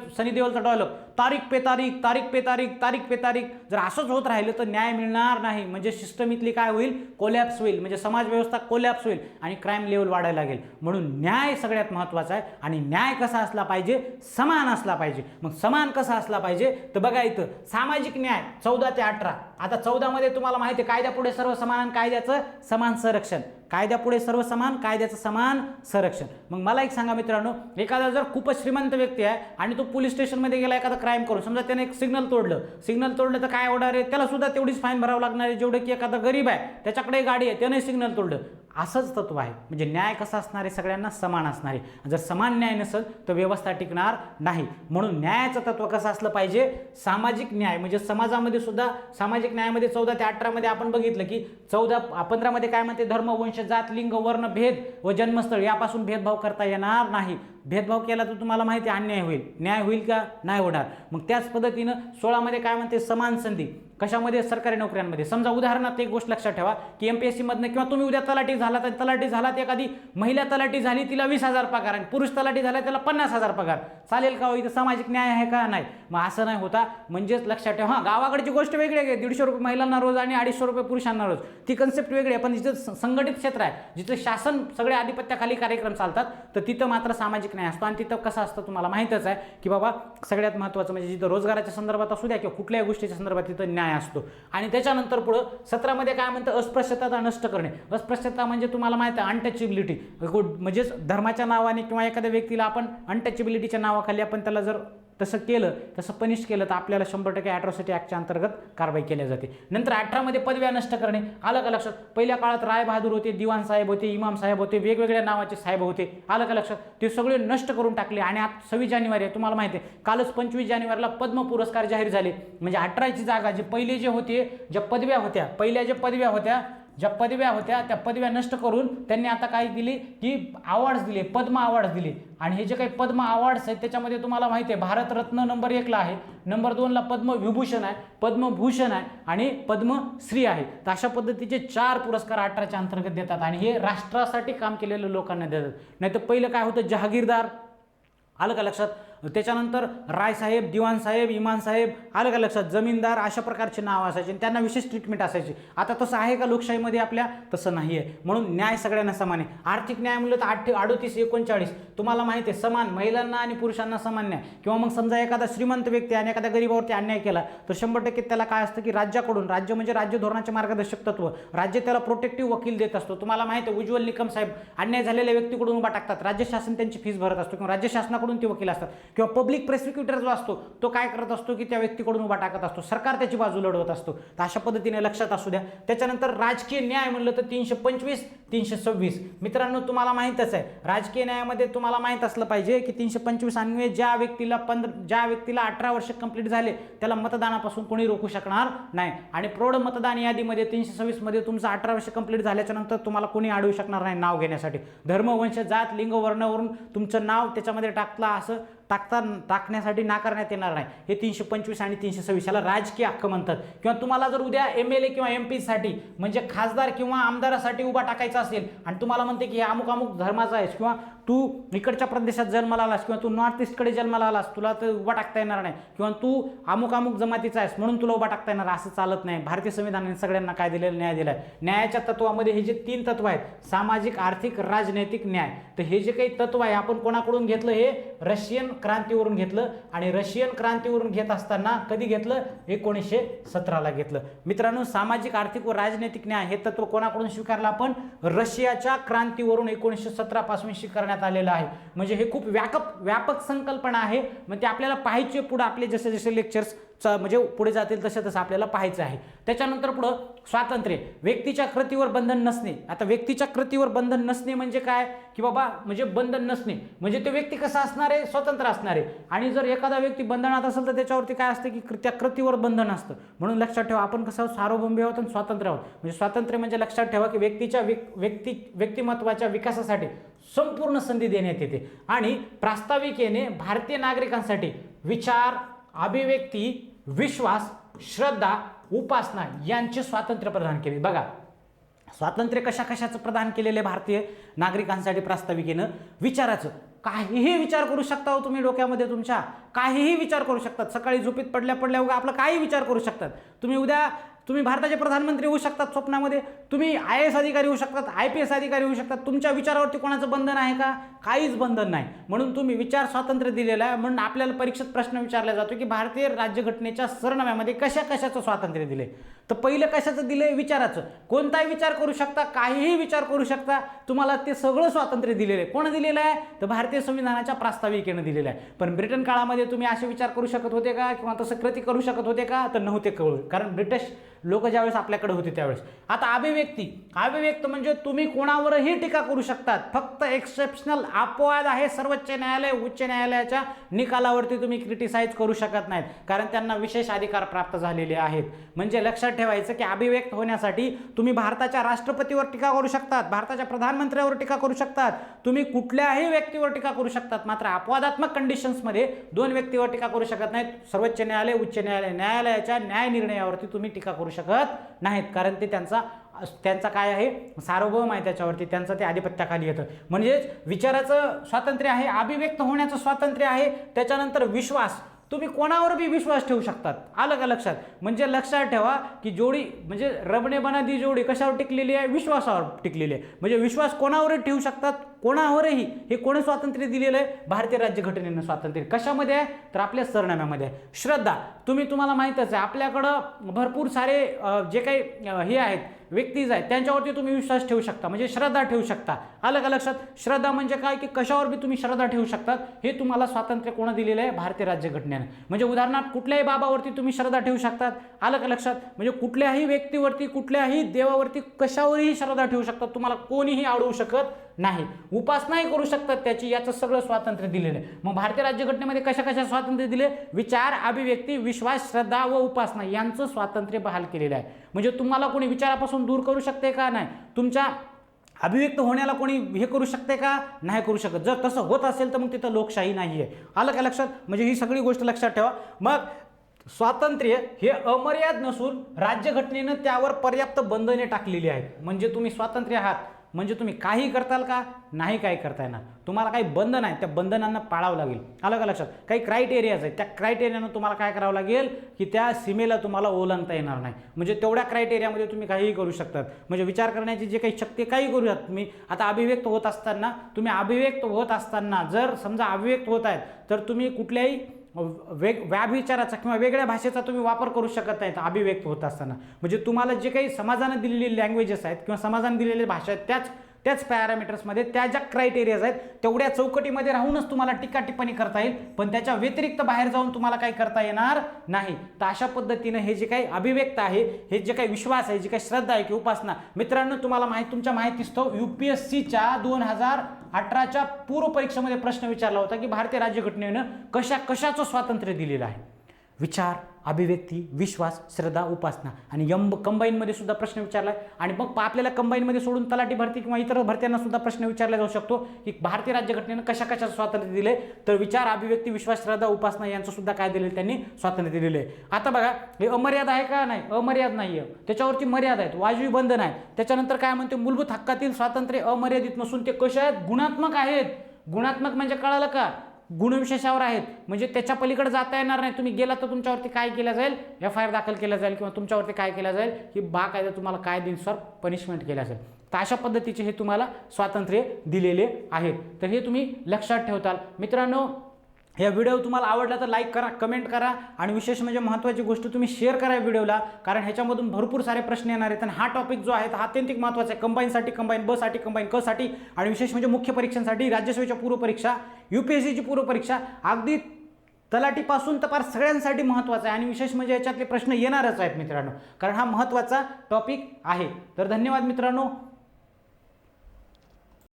सनी देओलचा डायलॉग, तारीख पे तारीख, तारीख पे तारीख, तारीख पे तारीख. जर असंच होत राहिलं तर न्याय मिळणार नाही. म्हणजे सिस्टम इथली काय होईल? कोलॅप्स होईल. म्हणजे समाज व्यवस्था कोलॅप्स होईल आणि क्राईम लेवल वाढायला लागेल. म्हणून न्याय सगळ्यात महत्त्वाचा आहे. आणि न्याय कसा असला पाहिजे? समान असला पाहिजे. मग समान कसा असला पाहिजे तर बघा इथं सामाजिक न्याय 14 ते 18. आता 14 मध्ये तुम्हाला माहिती आहे, कायद्यापुढे सर्व समान आणि कायद्याचं समान संरक्षण. कायद्यापुढे सर्व समान, कायद्याचं समान संरक्षण. मग मला एक सांगा मित्रांनो, एखादा जर खूपच श्रीमंत व्यक्ती आहे आणि तो पोलीस स्टेशनमध्ये गेला एखादा क्राईम करून, समजा त्याने एक सिग्नल तोडलं तर काय होणार आहे? त्याला सुद्धा तेवढीच फाईन भरावं लागणार आहे जेवढं की एखादा गरीब आहे, त्याच्याकडे गाडी आहे, त्याने सिग्नल तोडलं. असंच तत्व आहे. म्हणजे न्याय कसा असणार आहे? सगळ्यांना समान असणार आहे. जर समान न्याय नसेल तर व्यवस्था टिकणार नाही. म्हणून न्यायाचं तत्व कसं असलं पाहिजे? सामाजिक न्याय. म्हणजे समाजामध्ये सुद्धा सामाजिक न्यायामध्ये 14 ते 18 मध्ये आपण बघितलं की 15 मध्ये काय म्हणते, धर्म, वंश, जात, लिंग, वर्ण, भेद व जन्मस्थळ यापासून भेदभाव करता येणार नाही. भेदभाव केला तर तुम्हाला माहिती आहे अन्याय होईल. न्याय होईल का? नाही होणार. मग त्याच पद्धतीनं 16 मध्ये काय म्हणते, समान संधी. कशामध्ये? सरकारी नोकऱ्यांमध्ये. समजा उदाहरणार्थ एक गोष्ट लक्षात ठेवा की MPSC मधनं किंवा तुम्ही उद्या तलाठी झालात, एखादी महिला तलाठी झाली तिला 20,000 पगार आणि पुरुष तलाठी झाला त्याला 50,000 पगार. चालेल का? इथं सामाजिक न्याय आहे का? नाही. मग असं नाही होता. म्हणजेच लक्षात ठेवा, गावाकडची गोष्ट वेगळी आहे. 150 रुपये महिलांना रोज आणि 250 रुपये पुरुषांना रोज, ती कन्सेप्ट वेगळी आहे. पण जिथं संघटित क्षेत्र आहे, जिथं शासन सगळे आधिपत्याखाली कार्यक्रम चालतात, तर तिथं मात्र सामाजिक न्याय असतो. आणि तिथं कसं असतं तुम्हाला माहितच आहे की बाबा सगळ्यात महत्त्वाचं म्हणजे जिथं रोजगाराच्या संदर्भात असू द्या किंवा कुठल्याही गोष्टीच्या संदर्भात तिथं न्याय असतो. आणि त्याच्यानंतर पुढं 17 मध्ये काय म्हणतं, अस्पृश्यता नष्ट करणे. अस्पृश्यता म्हणजे तुम्हाला माहिती आहे अनटचेबिलिटी. म्हणजेच धर्माच्या नावाने किंवा एखाद्या व्यक्तीला आपण अनटचेबिलिटीच्या नावाखाली आपण त्याला जर तसं पनिश केलं तर आपल्याला 100% अॅट्रॉसिटी ॲक्टच्या अंतर्गत कारवाई केली जाते. नंतर 18 मध्ये पदव्या नष्ट करणे. आलं का लक्षात? पहिल्या काळात राय बहादूर होते, दिवाण साहेब होते, इमाम साहेब होते, वेगवेगळ्या नावाचे साहेब होते. आलं का लक्षात? ते सगळे नष्ट करून टाकले. आणि आज 26 जानेवारी आहे, तुम्हाला माहिती आहे कालच 25 जानेवारीला पद्म पुरस्कार जाहीर झाले. म्हणजे 18ची जागा जे पहिले जे होते, ज्या पदव्या होत्या त्या पदव्या नष्ट करून त्यांनी आता काय दिली की अवॉर्ड्स दिले, पद्म अवॉर्ड्स दिले. आणि हे जे काही पद्म अवॉर्ड्स आहेत त्याच्यामध्ये तुम्हाला माहिती आहे भारतरत्न नंबर 1 ला आहे, नंबर 2 ला पद्मविभूषण आहे, पद्मभूषण आहे आणि पद्मश्री आहे. तर अशा पद्धतीचे 4 पुरस्कार 18च्या अंतर्गत देतात आणि हे राष्ट्रासाठी काम केलेल्या लोकांना देतात. नाही तर पहिलं काय होतं, जहागीरदार. आलं का लक्षात? त्याच्यानंतर रायसाहेब, दिवाण साहेब, इमाम साहेब, आलं का लक्षात? जमीनदार, अशा प्रकारचे नाव असायचे आणि त्यांना विशेष ट्रीटमेंट असायची. आता तसं आहे का लोकशाहीमध्ये आपल्या? तसं नाही आहे. म्हणून न्याय सगळ्यांना समान आहे. आर्थिक न्याय म्हणलं तर 38, 39 तुम्हाला माहिती आहे समान, महिलांना आणि पुरुषांना समान न्याय. किंवा मग समजा एखादा श्रीमंत व्यक्ती आणि एखाद्या गरीबावरती अन्याय केला तर 100% त्याला काय असतं की राज्याकडून, राज्य म्हणजे राज्य धोरणाचे मार्गदर्शक तत्व, राज्य त्याला प्रोटेक्टिव्ह वकील देत असतो. तुम्हाला माहिती आहे उज्ज्वल निकम साहेब अन्याय झालेल्या व्यक्तीकडून उभा टाकतात, राज्य शासन त्यांची फीस भरत असतो किंवा राज्य शासनाकडून ते वकील असतात. किंवा पब्लिक प्रोसिक्युटर जो असतो तो काय करत असतो की त्या व्यक्तीकडून उभा टाकत असतो, सरकार त्याची बाजू लढवत असतो. तर अशा पद्धतीने लक्षात असू द्या. त्याच्यानंतर राजकीय न्याय म्हणलं तर 325, 326 मित्रांनो तुम्हाला माहितच आहे राजकीय न्यायामध्ये तुम्हाला माहित असलं पाहिजे की 325 अन्वये ज्या व्यक्तीला 18 वर्ष कंप्लीट झाले त्याला मतदानापासून कोणी रोखू शकणार नाही. आणि प्रौढ मतदान यादीमध्ये 326 मध्ये तुमचं 18 वर्ष कंप्लीट झाल्याच्या नंतर तुम्हाला कोणी अडवू शकणार नाही नाव घेण्यासाठी. धर्म, वंश, जात, लिंग, वर्णावरून तुमचं नाव त्याच्यामध्ये असं टाकण्यासाठी नाकारण्यात येणार नाही. हे 325 आणि 326 याला राजकीय हक्क म्हणतात. किंवा तुम्हाला जर उद्या MLA किंवा MP साठी म्हणजे खासदार किंवा आमदारासाठी उभा टाकायचा असेल आणि तुम्हाला म्हणते की अमुक अमुक धर्माचा आहेस किंवा तू इकडच्या प्रदेशात जन्माला आलास किंवा तू नॉर्थ ईस्टकडे जन्माला आलास, तुला तर उभा टाकता येणार नाही. किंवा तू अमुक अमुक जमातीचा आहेस म्हणून तुला उभा टाकता येणार, असं चालत नाही. भारतीय संविधानाने सगळ्यांना काय दिलेलं, न्याय दिलाय. न्यायाच्या तत्वामध्ये हे जे 3 तत्व आहेत सामाजिक, आर्थिक, राजनैतिक न्याय. तर हे जे काही तत्व आहे आपण कोणाकडून घेतलं, हे रशियन क्रांतीवरून घेतलं. आणि रशियन क्रांतीवरून घेत असताना कधी घेतलं, 1917ला घेतलं. मित्रांनो सामाजिक, आर्थिक व राजनैतिक न्याय हे तत्व कोणाकडून स्वीकारलं आपण, रशियाच्या क्रांतीवरून 1917 पासून स्वीकारण्यात आलेलं आहे. म्हणजे हे खूप व्यापक संकल्पना आहे. म्हणजे आपल्याला पाहायचे पुढे आपले जसे जसे लेक्चर्स म्हणजे पुढे जातील तसं तसं आपल्याला पाहायचं आहे. त्याच्यानंतर पुढं स्वातंत्र्य, व्यक्तीच्या कृतीवर बंधन नसणे. आता व्यक्तीच्या कृतीवर बंधन नसणे म्हणजे काय की बाबा म्हणजे बंधन नसणे म्हणजे तो व्यक्ती कसा असणार आहे, स्वतंत्र असणार आहे. आणि जर एखादा व्यक्ती बंधनात असेल तर त्याच्यावरती काय असतं की त्या कृतीवर बंधन असतं. म्हणून लक्षात ठेवा आपण कसं सार्वभौम आहोत आणि स्वातंत्र्य आहोत. म्हणजे स्वातंत्र्य म्हणजे लक्षात ठेवा की व्यक्तीच्या व्यक्तिमत्वाच्या विकासासाठी संपूर्ण संधी देण्यात येते आणि प्रास्ताविकेने भारतीय नागरिकांसाठी विचार, अभिव्यक्ती, विश्वास, श्रद्धा, उपासना यांचे स्वातंत्र्य प्रदान केले. बघा, स्वातंत्र्य कशा कशाचं प्रदान केलेले भारतीय नागरिकांसाठी प्रास्ताविकेनं? विचाराचं. काहीही विचार करू शकता हो तुम्ही, डोक्यामध्ये तुमच्या काहीही विचार करू शकतात. सकाळी झोपेत पडल्या पडल्या उगा आपलं काही विचार करू शकतात. तुम्ही भारताचे प्रधानमंत्री होऊ शकतात स्वप्नामध्ये, तुम्ही IAS अधिकारी होऊ शकतात, IPS अधिकारी होऊ शकतात. तुमच्या विचारावरती कोणाचं बंधन आहे का? काहीच बंधन नाही. म्हणून तुम्ही विचार स्वातंत्र्य दिलेलं आहे. म्हणून आपल्याला परीक्षेत प्रश्न विचारला जातो की भारतीय राज्यघटनेच्या सरनाम्यामध्ये कशा कशाचं स्वातंत्र्य दिले? तर पहिलं कशाचं दिले? विचाराचं. कोणताही विचार करू शकता, काहीही विचार करू शकता, तुम्हाला ते सगळं स्वातंत्र्य दिलेलं आहे. कोण दिलेलं आहे? तर भारतीय संविधानाच्या प्रास्ताविकेनं दिलेलं आहे. पण ब्रिटन काळामध्ये तुम्ही असे विचार करू शकत होते का? किंवा तसं कृती करू शकत होते का? तर नव्हते करू, कारण ब्रिटिश लोक ज्यावेळेस आपल्याकडे होते त्यावेळेस. आता अभिव्यक्त म्हणजे तुम्ही कोणावरही टीका करू शकतात. फक्त एक्सेप्शनल अपवाद आहे, सर्वोच्च न्यायालय, उच्च न्यायालयाच्या निकालावरती तुम्ही क्रिटिसाइज करू शकत नाहीत, कारण त्यांना विशेष अधिकार प्राप्त झालेले आहेत. म्हणजे लक्षात ठेवायचं की अभिव्यक्त होण्यासाठी तुम्ही भारताच्या राष्ट्रपतीवर टीका करू शकतात, भारताच्या प्रधानमंत्र्यावर टीका करू शकतात, तुम्ही कुठल्याही व्यक्तीवर टीका करू शकतात. मात्र अपवादात्मक कंडिशन्समध्ये दोन व्यक्तीवर टीका करू शकत नाहीत. सर्वोच्च न्यायालय, उच्च न्यायालय, न्यायालयाच्या न्याय निर्णयावरती तुम्ही टीका करू शकत नाहीत, कारण ते त्यांचा काय आहे? सार्वभौम आहे त्याच्यावरती, त्यांचं ते आधिपत्याखाली येतं. म्हणजेच विचाराचं स्वातंत्र्य आहे, अभिव्यक्त होण्याचं स्वातंत्र्य आहे. त्याच्यानंतर विश्वास, तुम्ही कोणावर बी विश्वास ठेवू शकतात. आलं का लक्षात? म्हणजे लक्षात ठेवा की जोडी म्हणजे रबने बना दी जोडी कशावर टिकलेली आहे? विश्वासावर टिकलेली आहे. म्हणजे विश्वास कोणावरही ठेवू शकतात, कोणावरही. हे कोणी स्वातंत्र्य दिलेलं आहे? भारतीय राज्यघटनेनं स्वातंत्र्य. कशामध्ये आहे? तर आपल्या सरनाम्यामध्ये आहे. श्रद्धा, तुम्हाला माहीतच आहे, आपल्याकडं भरपूर सारे जे काही हे आहेत व्यक्तीज आहेत त्यांच्यावरती तुम्ही विश्वास ठेवू शकता, म्हणजे श्रद्धा ठेवू शकता. आलं का लक्षात? श्रद्धा म्हणजे काय की कशावर बी तुम्ही श्रद्धा ठेवू शकतात. हे तुम्हाला स्वातंत्र्य कोण दिलेलं आहे? भारतीय राज्यघटनेनं. म्हणजे उदाहरणार्थ कुठल्याही बाबावरती तुम्ही श्रद्धा ठेवू शकतात. आलं का लक्षात? म्हणजे कुठल्याही व्यक्तीवरती, कुठल्याही देवावरती, कशावरही श्रद्धा ठेवू शकतात. तुम्हाला कोणीही अडवू शकत नाही. उपासनाही करू शकतात त्याची, याचं सगळं स्वातंत्र्य दिलेलं आहे. मग भारतीय राज्यघटनेमध्ये कशा कशा स्वातंत्र्य दिले? विचार, अभिव्यक्ती, विश्वास, श्रद्धा व उपासना यांचं स्वातंत्र्य बहाल केलेलं आहे. म्हणजे तुम्हाला कोणी विचारापासून दूर करू शकते का? नाही. तुमच्या अभिव्यक्त होण्याला कोणी हे करू शकते का? नाही करू शकत. जर तसं होत असेल तर मग तिथं लोकशाही नाही आहे. आलं का लक्षात? म्हणजे ही सगळी गोष्ट लक्षात ठेवा. मग स्वातंत्र्य हे अमर्याद नसून राज्यघटनेनं त्यावर पर्याप्त बंधने टाकलेली आहेत. म्हणजे तुम्ही स्वातंत्र्य आहात, म्हणजे तुम्ही काही करताल का? नाही काही करता येणार. तुम्हाला काही बंधन आहे, त्या बंधनांना पाळावं लागेल. आलं का लक्षात? काही क्रायटेरियाज आहेत, त्या क्रायटेरियानं तुम्हाला काय करावं लागेल की त्या सीमेला तुम्हाला ओलांडता येणार नाही. म्हणजे तेवढ्या क्रायटेरियामध्ये तुम्ही काहीही करू शकतात. म्हणजे विचार करण्याची जे काही शक्ती काही करू शकता तुम्ही. आता अभिव्यक्त होत असताना जर समजा अभिव्यक्त होत आहेत तर तुम्ही कुठल्याही व्याभिचाराचा किंवा वेगळ्या भाषेचा तुम्ही वापर करू शकत नाहीत अभिव्यक्त होत असताना. म्हणजे तुम्हाला जे काही समाजाने दिलेली लँग्वेजेस आहेत किंवा समाजाने दिलेल्या भाषा आहेत त्याच पॅरामीटर्समध्ये, त्या ज्या क्रायटेरियाज आहेत तेवढ्या चौकटीमध्ये राहूनच तुम्हाला टीका टिप्पणी करता येईल, पण त्याच्या व्यतिरिक्त बाहेर जाऊन तुम्हाला काही करता येणार नाही. तर अशा पद्धतीनं हे जे काही अभिव्यक्त आहे, हे जे काही विश्वास आहे, जे काही श्रद्धा आहे की उपासना, मित्रांनो तुम्हाला तुमच्या माहितीस्तव UPSCच्या 2018च्या पूर्व परीक्षेमध्ये प्रश्न विचारला होता की भारतीय राज्यघटनेनं कशाचं स्वातंत्र्य दिलेलं आहे? विचार, अभिव्यक्ती, विश्वास, श्रद्धा, उपासना. आणि कंबाईनमध्ये सुद्धा प्रश्न विचारला आहे. आणि मग आपल्याला कंबाईनमध्ये सोडून तलाठी भरती किंवा इतर भरत्यांना सुद्धा प्रश्न विचारला जाऊ शकतो की भारतीय राज्यघटनेनं कशाचं स्वातंत्र्य दिले? तर विचार, अभिव्यक्ती, विश्वास, श्रद्धा, उपासना यांचं सुद्धा काय दिलेलं? त्यांनी स्वातंत्र्य दिलेलं आहे. आता बघा, हे अमर्याद आहे का? नाही, अमर्याद नाही आहे. त्याच्यावरती मर्यादा आहेत, वाजवी बंधन आहे. त्याच्यानंतर काय म्हणते? मूलभूत हक्कातील स्वातंत्र्य अमर्यादित नसून ते कसे आहेत? गुणात्मक आहेत. गुणात्मक म्हणजे कळालं का? गुणविशेषावर आहेत. म्हणजे त्याच्या पलीकडे जाता येणार नाही. तुम्ही गेला तर तुमच्यावरती काय केलं जाईल? FIR दाखल केला जाईल किंवा तुमच्यावरती काय केलं जाईल की बाकायदा तुम्हाला कायदेनुसार पनिशमेंट केल्या जाईल. तर अशा पद्धतीचे हे तुम्हाला स्वातंत्र्य दिलेले आहेत. तर हे तुम्ही लक्षात ठेवताल. मित्रांनो, या व्हिडिओ तुम्हाला आवडला तर लाईक करा, कमेंट करा आणि विशेष म्हणजे महत्त्वाची गोष्ट तुम्ही शेअर करा व्हिडिओला, कारण ह्याच्यामधून भरपूर सारे प्रश्न येणार आहेत. आणि हा टॉपिक जो आहे हा अत्यंत महत्त्वाचा आहे. कंबाईनसाठी, कंबाईन ब साठी, कंबाईन क साठी आणि विशेष म्हणजे मुख्य परीक्षांसाठी, राज्यसेवेच्या पूर्व परीक्षा, UPSCची पूर्व परीक्षा, अगदी तलाठीपासून तर फार सगळ्यांसाठी महत्त्वाचा आहे. आणि विशेष म्हणजे याच्यातले प्रश्न येणारच आहेत मित्रांनो, कारण हा महत्त्वाचा टॉपिक आहे. तर धन्यवाद मित्रांनो.